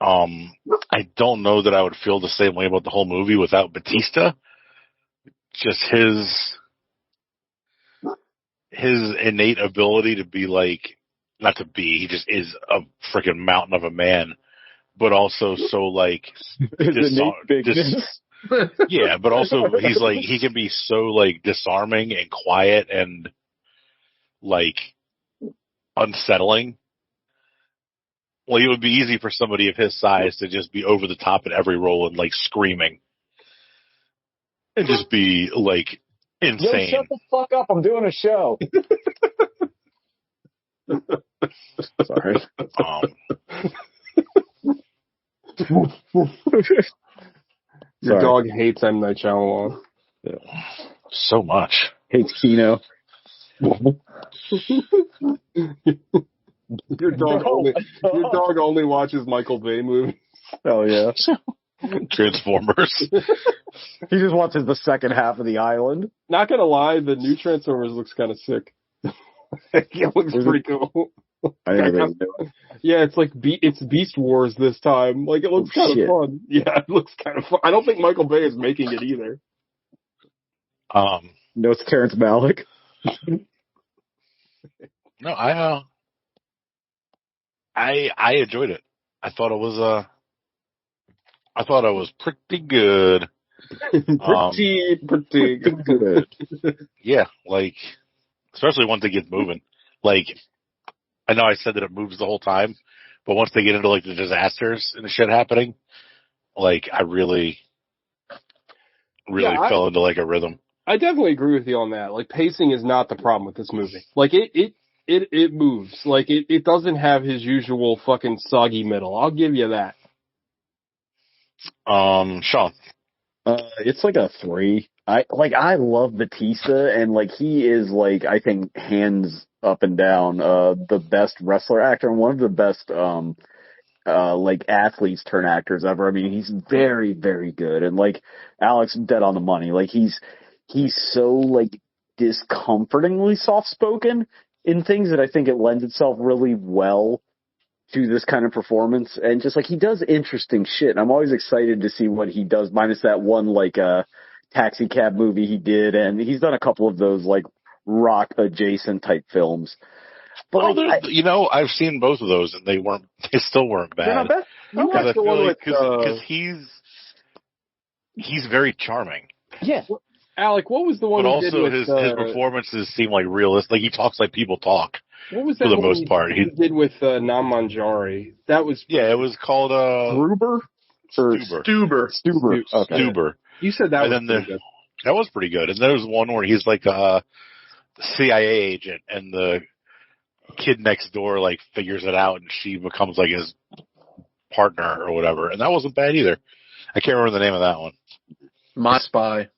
I don't know that I would feel the same way about the whole movie without Batista. Just his innate ability to be like, not to be, he just is a freaking mountain of a man, but also so like, yeah, but also he's like, he can be so like disarming and quiet and like unsettling. Well, it would be easy for somebody of his size to just be over the top in every role and like screaming and just be like insane. Yo, shut the fuck up! I'm doing a show. Sorry. Your dog hates M. Night Shyamalan. Yeah. So much. Hates Kino. Your dog only watches Michael Bay movies. Oh yeah. Transformers. He just watches the second half of The Island. Not gonna lie, the new Transformers looks kind of sick. It looks pretty cool. I didn't know they do it. Yeah, it's like it's Beast Wars this time. Like it looks kind of fun. Yeah, it looks kind of fun. I don't think Michael Bay is making it either. No, it's Terrence Malick. No, I enjoyed it. I thought it was pretty good. pretty good. Yeah, like especially once it gets moving. Like I know I said that it moves the whole time, but once they get into like the disasters and the shit happening, like I really fell into like a rhythm. I definitely agree with you on that. Like pacing is not the problem with this movie. Like it moves. Like it doesn't have his usual fucking soggy middle. I'll give you that. Sean. It's like a 3. I love Batista, and like he is like I think hands up and down the best wrestler actor and one of the best like athletes turn actors ever. I mean, he's very, very good, and like Alex dead on the money. Like he's so like discomfortingly soft spoken in things that I think it lends itself really well to this kind of performance, and just like he does interesting shit. And I'm always excited to see what he does, minus that one like taxi cab movie he did, and he's done a couple of those like rock adjacent type films. But I've seen both of those, and they still weren't bad. They're not bad. Because I feel like because he's very charming. Yeah. Alec, what was the one? But also his performances seem like realistic. Like he talks like people talk. What was that for the most part? He did with Nam Manjari. That was it was called Gruber or Stuber. Okay. Stuber. You said that was pretty good. That was pretty good. And there's one where he's like a CIA agent, and the kid next door like figures it out, and she becomes like his partner or whatever. And that wasn't bad either. I can't remember the name of that one. My Spy.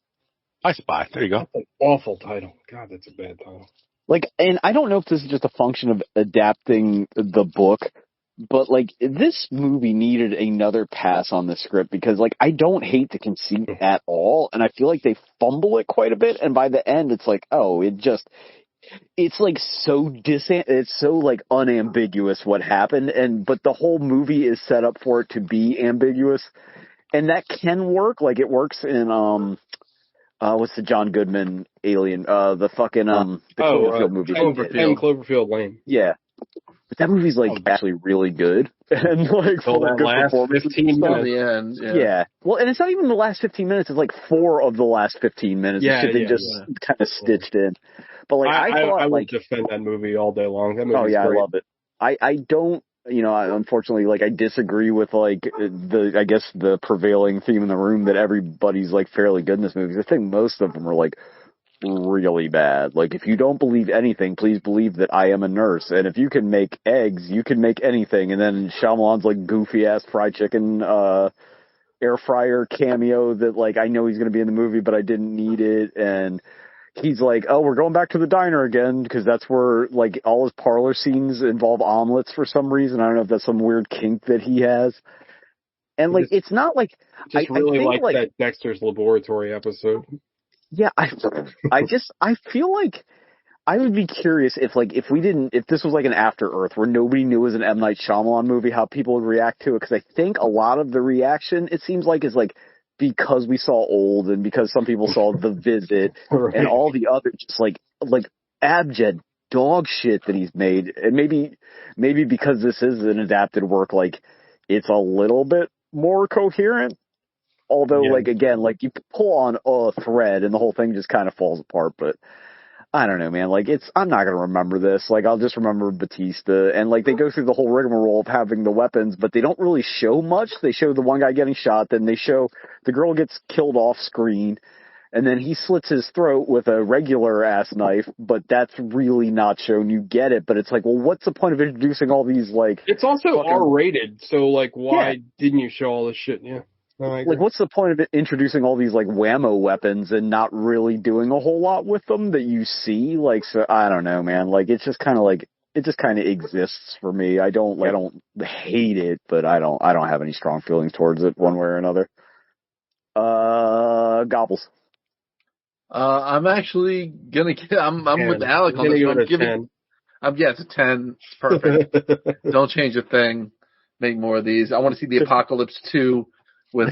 My Spy. There you go. That's an awful title. God, that's a bad title. Like, and I don't know if this is just a function of adapting the book, but like this movie needed another pass on the script because like I don't hate the conceit at all, and I feel like they fumble it quite a bit, and by the end it's like, oh, it's like it's so like unambiguous what happened, but the whole movie is set up for it to be ambiguous, and that can work. Like it works in what's the John Goodman Alien? The fucking the Cloverfield movie. Cloverfield Lane. Yeah, but that movie's like actually really good, and like full of good performances. 15 minutes. At the end, yeah. Well, and it's not even the last 15 minutes. It's like 4 of the last 15 minutes. They just kind of stitched in. But like I would defend that movie all day long. That movie's great. I love it. I don't. Unfortunately, like I disagree with like the prevailing theme in the room that everybody's like fairly good in this movie. I think most of them are like really bad. Like if you don't believe anything, please believe that I am a nurse, and if you can make eggs, you can make anything. And then Shyamalan's like goofy ass fried chicken air fryer cameo that like I know he's going to be in the movie, but I didn't need it. And he's like, oh, we're going back to the diner again because that's where like all his parlor scenes involve omelets for some reason. I don't know if that's some weird kink that he has. And like, it's not like I really like that Dexter's Laboratory episode. Yeah, I feel like I would be curious if this was like an After Earth where nobody knew it was an M. Night Shyamalan movie, how people would react to it. Because I think a lot of the reaction, it seems like, is like because we saw Old and because some people saw The Visit right. And all the other just like abject dog shit that he's made. And maybe because this is an adapted work, like it's a little bit more coherent. Although, like, again, like, you pull on a thread and the whole thing just kind of falls apart. But I don't know, man. Like, I'm not going to remember this. Like, I'll just remember Batista. And, like, they go through the whole rigmarole of having the weapons, but they don't really show much. They show the one guy getting shot, then they show the girl gets killed off screen. and then he slits his throat with a regular ass knife, but that's really not shown. You get it, but it's like, well, what's the point of introducing all these like? It's also fucking... R-rated, so like, why didn't you show all this shit? Yeah. No, like, what's the point of introducing all these like whammo weapons and not really doing a whole lot with them that you see? Like, so I don't know, man. Like, it's just kind of like it just kind of exists for me. I don't hate it, but I don't have any strong feelings towards it one way or another. Gobbles. I'm actually gonna get. I'm with Alec on this one. It's a 10. It's perfect. Don't change a thing. Make more of these. I want to see the Apocalypse 2 with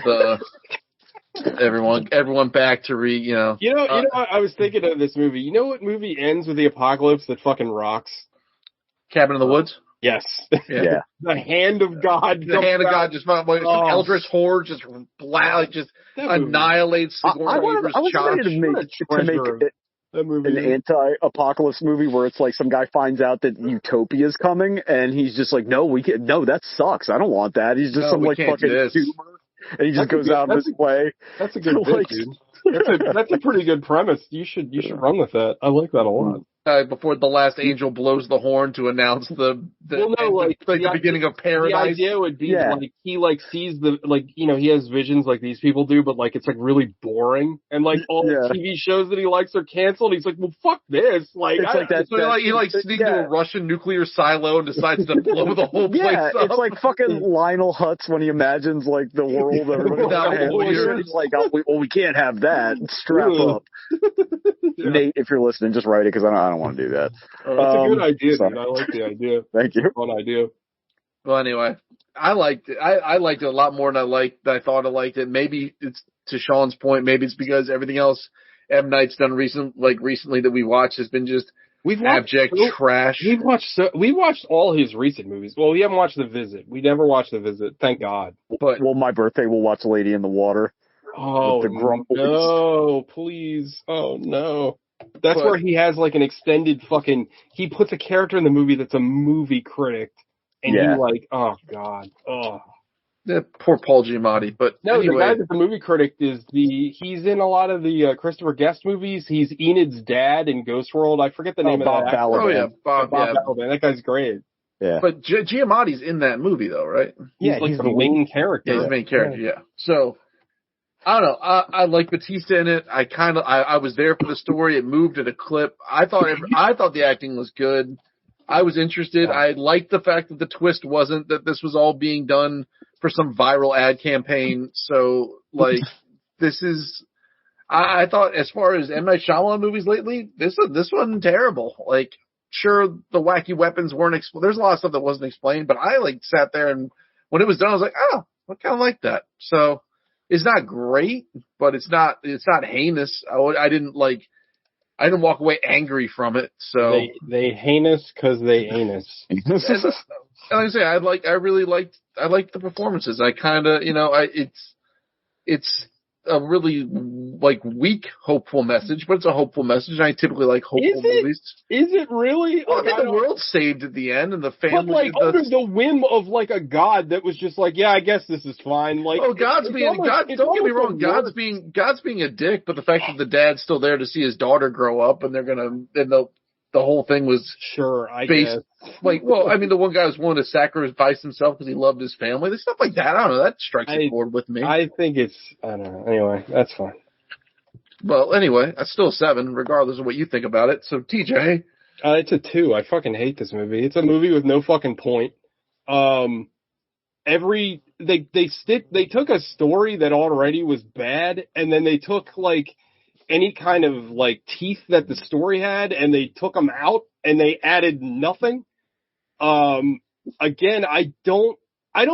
everyone back to You know, I was thinking of this movie. You know what movie ends with the apocalypse that fucking rocks? Cabin in the Woods. Yes. Yeah. The hand of God. The hand of God just some eldritch horde just annihilates Sigourney Weaver's I was ready to make an anti-apocalypse movie where it's like some guy finds out that Utopia's coming and he's just like, no, that sucks. I don't want that. He's just some like fucking tumor, and he just goes out this way. That's a good bit, dude. That's a pretty good premise. You should run with that. I like that a lot. Before the last angel blows the horn to announce the beginning of paradise. The idea would be like he like sees he has visions like these people do, but like it's like really boring, and like all the TV shows that he likes are canceled. He's like, well, fuck this. Like, he sneaks into a Russian nuclear silo and decides to blow the whole place up. It's like fucking Lionel Hutz when he imagines like the world everybody he's like, we can't have that. Strap up. Nate, if you're listening, just write it because I don't want to do that. That's a good idea, dude. I like the idea. Thank you. Fun idea. Well, anyway, I liked it. I liked it a lot more than I thought I liked it. Maybe it's to Sean's point. Maybe it's because everything else M. Night's done recently that we watched has been just abject trash. We watched all his recent movies. Well, we haven't watched The Visit. We never watched The Visit. Thank God. But my birthday, we'll watch Lady in the Water. Oh, no, please. Oh, no. That's where he has like an extended he puts a character in the movie that's a movie critic. And you like, oh, God. Oh. Poor Paul Giamatti. But no, anyway. The guy that's the movie critic he's in a lot of the Christopher Guest movies. He's Enid's dad in Ghost World. I forget the name of Bob that actor. Balaban. Oh, yeah. Bob Balaban. That guy's great. Yeah. But Giamatti's in that movie, though, right? He's the main character. Yeah, he's the main character, yeah. So, I don't know. I like Batista in it. I was there for the story. It moved at a clip. I thought the acting was good. I was interested. I liked the fact that the twist wasn't that this was all being done for some viral ad campaign. So, like, this is. I thought as far as M. Night Shyamalan movies lately, this wasn't terrible. Like, sure, the wacky weapons weren't explained. There's a lot of stuff that wasn't explained, but I sat there and when it was done, I was like, oh, I kind of like that. So. It's not great, but it's not heinous. I didn't walk away angry from it. So they heinous because they anus. Like I say, I really liked the performances. I kind of, it's a really weak hopeful message, but it's a hopeful message. I typically like hopeful movies. Is it really? Well, the world's saved at the end, and the family. But under the whim of a god that was just like, yeah, I guess this is fine. God's being God. Don't get me wrong, God's being a dick. But the fact that the dad's still there to see his daughter grow up, and the whole thing was based. The one guy was willing to sacrifice himself because he loved his family. There's stuff like that. I don't know. That strikes a chord with me. I think I don't know. Anyway, that's fine. Well, anyway, that's still a 7, regardless of what you think about it. So, TJ. It's a 2. I fucking hate this movie. It's a movie with no fucking point. They took a story that already was bad, and then they took any kind of teeth that the story had, and they took them out, and they added nothing. Again, I don't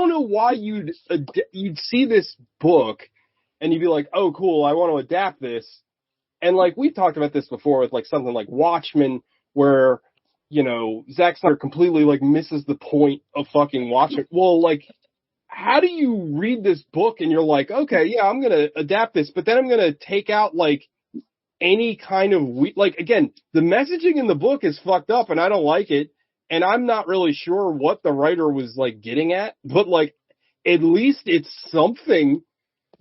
know why you'd see this book, and you'd be like, oh, cool, I want to adapt this. And we've talked about this before with something like Watchmen, where Zack Snyder completely misses the point of fucking Watchmen. Well, how do you read this book and you're like, okay, yeah, I'm gonna adapt this, but then I'm gonna take out any kind of again, the messaging in the book is fucked up and I don't like it, and I'm not really sure what the writer was getting at, but at least it's something,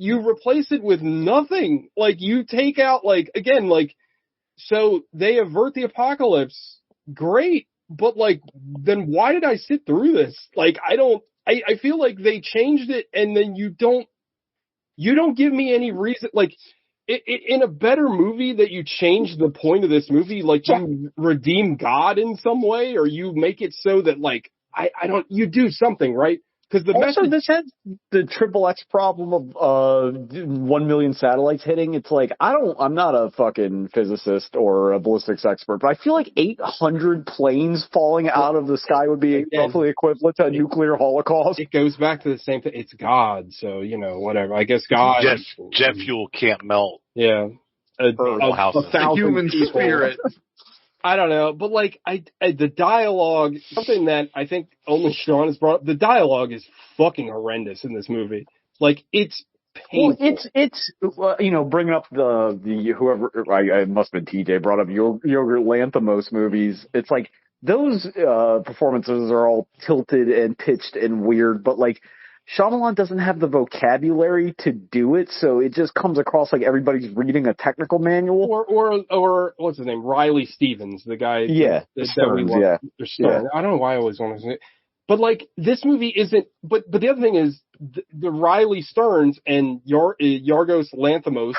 you replace it with nothing. Like, you take out, like, again, like, so they avert the apocalypse. Great. But, like, then why did I sit through this? Like, I feel like they changed it, and then you don't give me any reason. Like, in a better movie that you change the point of this movie, like, you redeem God in some way, or you make it so that, like, you do something, right? Because this has the triple X problem of 1 million satellites hitting. It's like, I'm not a fucking physicist or a ballistics expert, but I feel like 800 planes falling out of the sky would be roughly equivalent to a nuclear holocaust. It goes back to the same thing. It's God, so, whatever. I guess God. Jet fuel can't melt. Yeah. A human spirit. I don't know, but like the dialogue, something that I think only Sean has brought up, the dialogue is fucking horrendous in this movie. Like, it's painful. Well, it's bringing up the whoever, I must have been TJ brought up Yorgos Lanthimos movies. It's like those performances are all tilted and pitched and weird, but like Shyamalan doesn't have the vocabulary to do it, so it just comes across like everybody's reading a technical manual. Or what's his name? Riley Stevens, the guy. Yeah, Stearns, yeah. Stern. I don't know why I always want to say it. But like, this movie isn't. But the other thing is the Riley Stearns and Yorgos Lanthimos.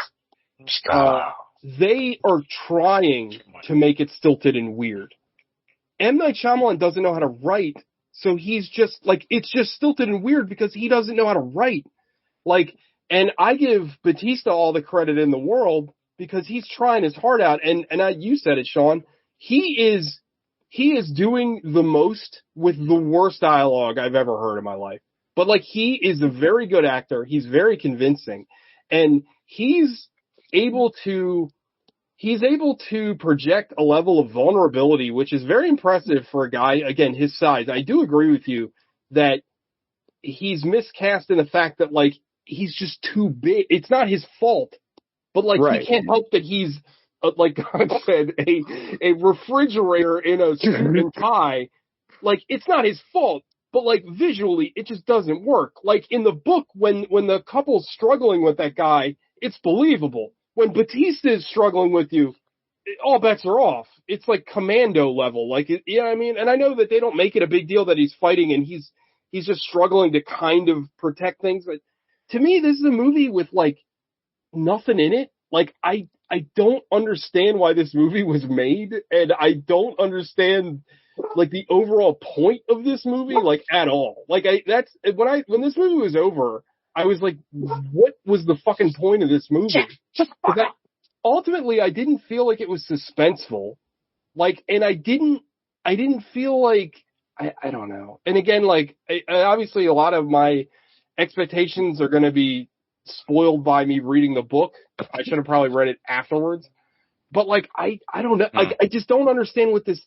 They are trying to make it stilted and weird. M. Night Shyamalan doesn't know how to write. So he's just, like, it's just stilted and weird because he doesn't know how to write. Like, and I give Bautista all the credit in the world because he's trying his heart out. And you said it, Sean. He is doing the most with the worst dialogue I've ever heard in my life. But, like, he is a very good actor. He's very convincing. And he's able to project a level of vulnerability, which is very impressive for a guy, again, his size. I do agree with you that he's miscast in the fact that, like, he's just too big. It's not his fault, but, like, He can't help that he's, like God said, a refrigerator in a suit and tie. Like, it's not his fault, but, like, visually, it just doesn't work. Like, in the book, when the couple's struggling with that guy, it's believable. When Bautista is struggling with you, all bets are off. It's like Commando level. Like, you know what I mean? And I know that they don't make it a big deal that he's fighting and he's just struggling to kind of protect things. But to me, this is a movie with, like, nothing in it. Like, I don't understand why this movie was made, and I don't understand, like, the overall point of this movie, like, at all. Like, when this movie was over, I was like, what was the fucking point of this movie? Ultimately, I didn't feel like it was suspenseful. Like, and I didn't feel like, I don't know. And again, like, obviously a lot of my expectations are going to be spoiled by me reading the book. I should have probably read it afterwards. But, like, I don't know. Like, I just don't understand what this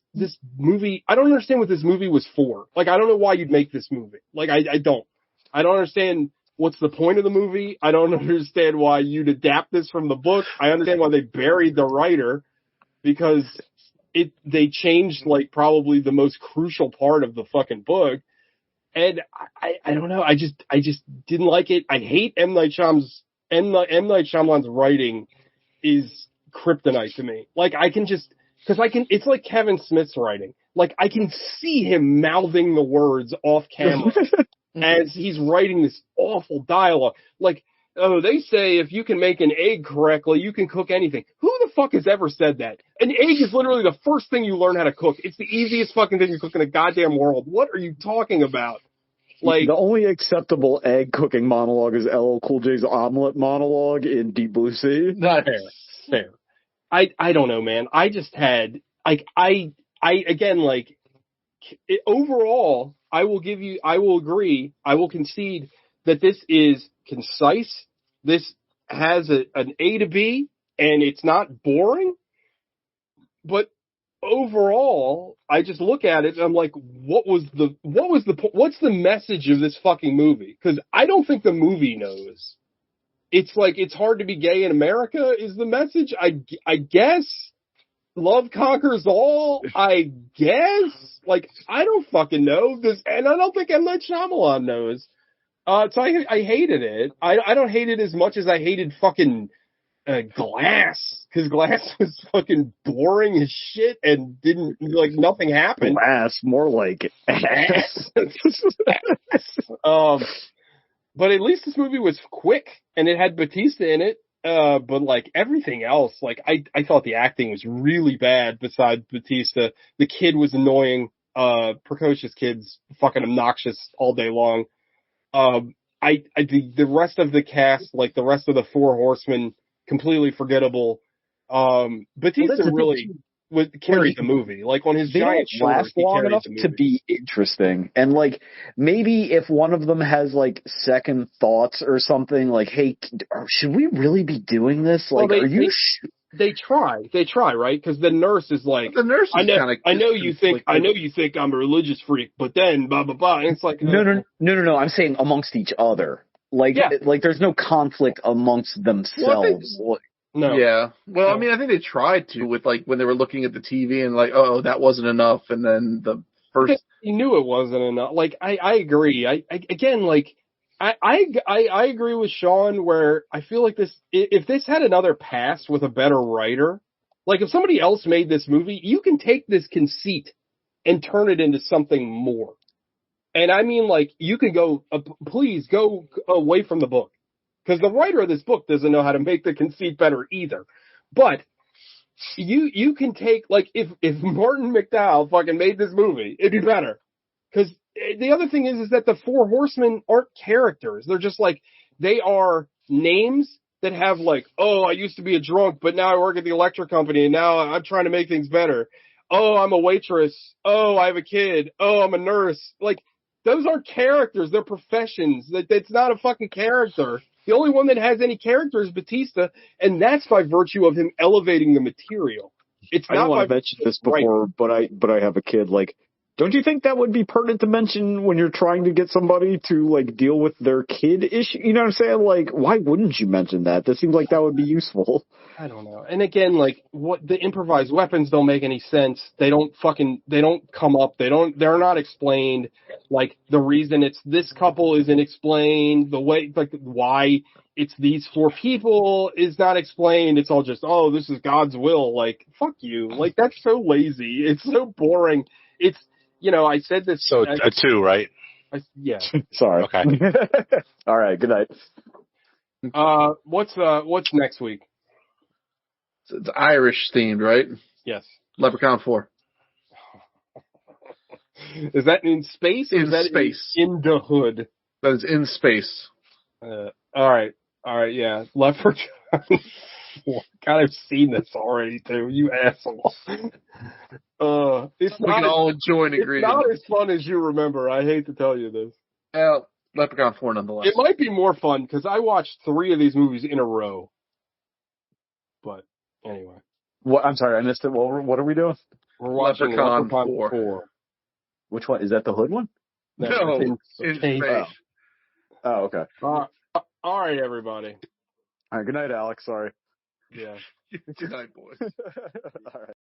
movie, I don't understand what this movie was for. Like, I don't know why you'd make this movie. Like, I don't understand what's the point of the movie. I don't understand why you'd adapt this from the book. I understand why they buried the writer, because they changed, like, probably the most crucial part of the fucking book. And I don't know. I just didn't like it. I hate M. Night Shyamalan's writing is kryptonite to me. Like, it's like Kevin Smith's writing. Like, I can see him mouthing the words off camera as he's writing this awful dialogue. Like, oh, they say if you can make an egg correctly, you can cook anything. Who the fuck has ever said that? An egg is literally the first thing you learn how to cook. It's the easiest fucking thing you cook in the goddamn world. What are you talking about? Like, the only acceptable egg cooking monologue is LL Cool J's omelet monologue in Deep Blue Sea. Not fair. I don't know, man. I just had, like, again, like, overall, I will agree, I will concede that this is concise. This has an A to B, and it's not boring. But overall, I just look at it and I'm like, what's the message of this fucking movie? Because I don't think the movie knows. It's like, it's hard to be gay in America is the message. I guess love conquers all. I guess, like, I don't fucking know this, and I don't think M. Night Shyamalan knows. So I hated it. I don't hate it as much as I hated fucking Glass, because Glass was fucking boring as shit and didn't, like, nothing happened. Glass, more like ass. But at least this movie was quick and it had Batista in it. But like everything else, like I thought the acting was really bad besides Batista. The kid was annoying, precocious kid's fucking obnoxious all day long. The rest of the cast, like the rest of the Four Horsemen, completely forgettable. Batista really carried the movie. Like on his giant shoulders, he long carried enough the movie to be interesting. And like maybe if one of them has like second thoughts or something, like, hey, should we really be doing this? Like, well, are you? They try, right? Because the nurse is like, the nurse is I know you think I'm a religious freak, but then blah blah blah. And it's like, No. I'm saying amongst each other. Like, like there's no conflict amongst themselves. No. Yeah. Well, I mean, I think they tried to with like when they were looking at the TV and like, oh, that wasn't enough, and then the first. He knew it wasn't enough. Like, I agree. I again, like, I agree with Sean where I feel like if this had another pass with a better writer, like if somebody else made this movie, you can take this conceit and turn it into something more. And I mean, like, you can go, please go away from the book. Because the writer of this book doesn't know how to make the conceit better either. But you can take, like, if Martin McDowell fucking made this movie, it'd be better. Because the other thing is that the Four Horsemen aren't characters. They're just like, they are names that have like, oh, I used to be a drunk, but now I work at the electric company and now I'm trying to make things better. Oh, I'm a waitress. Oh, I have a kid. Oh, I'm a nurse. Like, those aren't characters. They're professions. That's not a fucking character. The only one that has any character is Batista, and that's by virtue of him elevating the material. It's not. I don't want to mention this before, but I have a kid. Like, don't you think that would be pertinent to mention when you're trying to get somebody to like deal with their kid issue? You know what I'm saying? Like, why wouldn't you mention that? That seems like that would be useful. I don't know. And again, like, what the improvised weapons don't make any sense. They don't come up. They're not explained. Like, the reason it's this couple isn't explained. The way, like, why it's these four people is not explained. It's all just, oh, this is God's will. Like, fuck you. Like, that's so lazy. It's so boring. It's, you know, I said this. So a 2, right? Yeah. Sorry. Okay. All right. Good night. What's next week? It's Irish themed, right? Yes. Leprechaun 4. Is that in space? In space. In the hood. That is in space. All right. Yeah. Leprechaun 4. God, I've seen this already too. You asshole. We can all join agreeing. It's not as fun as you remember. I hate to tell you this. Leprechaun 4 nonetheless. It might be more fun because I watched 3 of these movies in a row. But anyway. What? I'm sorry, I missed it. What are we doing? We're watching Leprechaun 4. Which one? Is that the hood one? No, in space. Oh, okay. All right, everybody. All right, good night, Alex. Sorry. Yeah. Good night, boys. All right.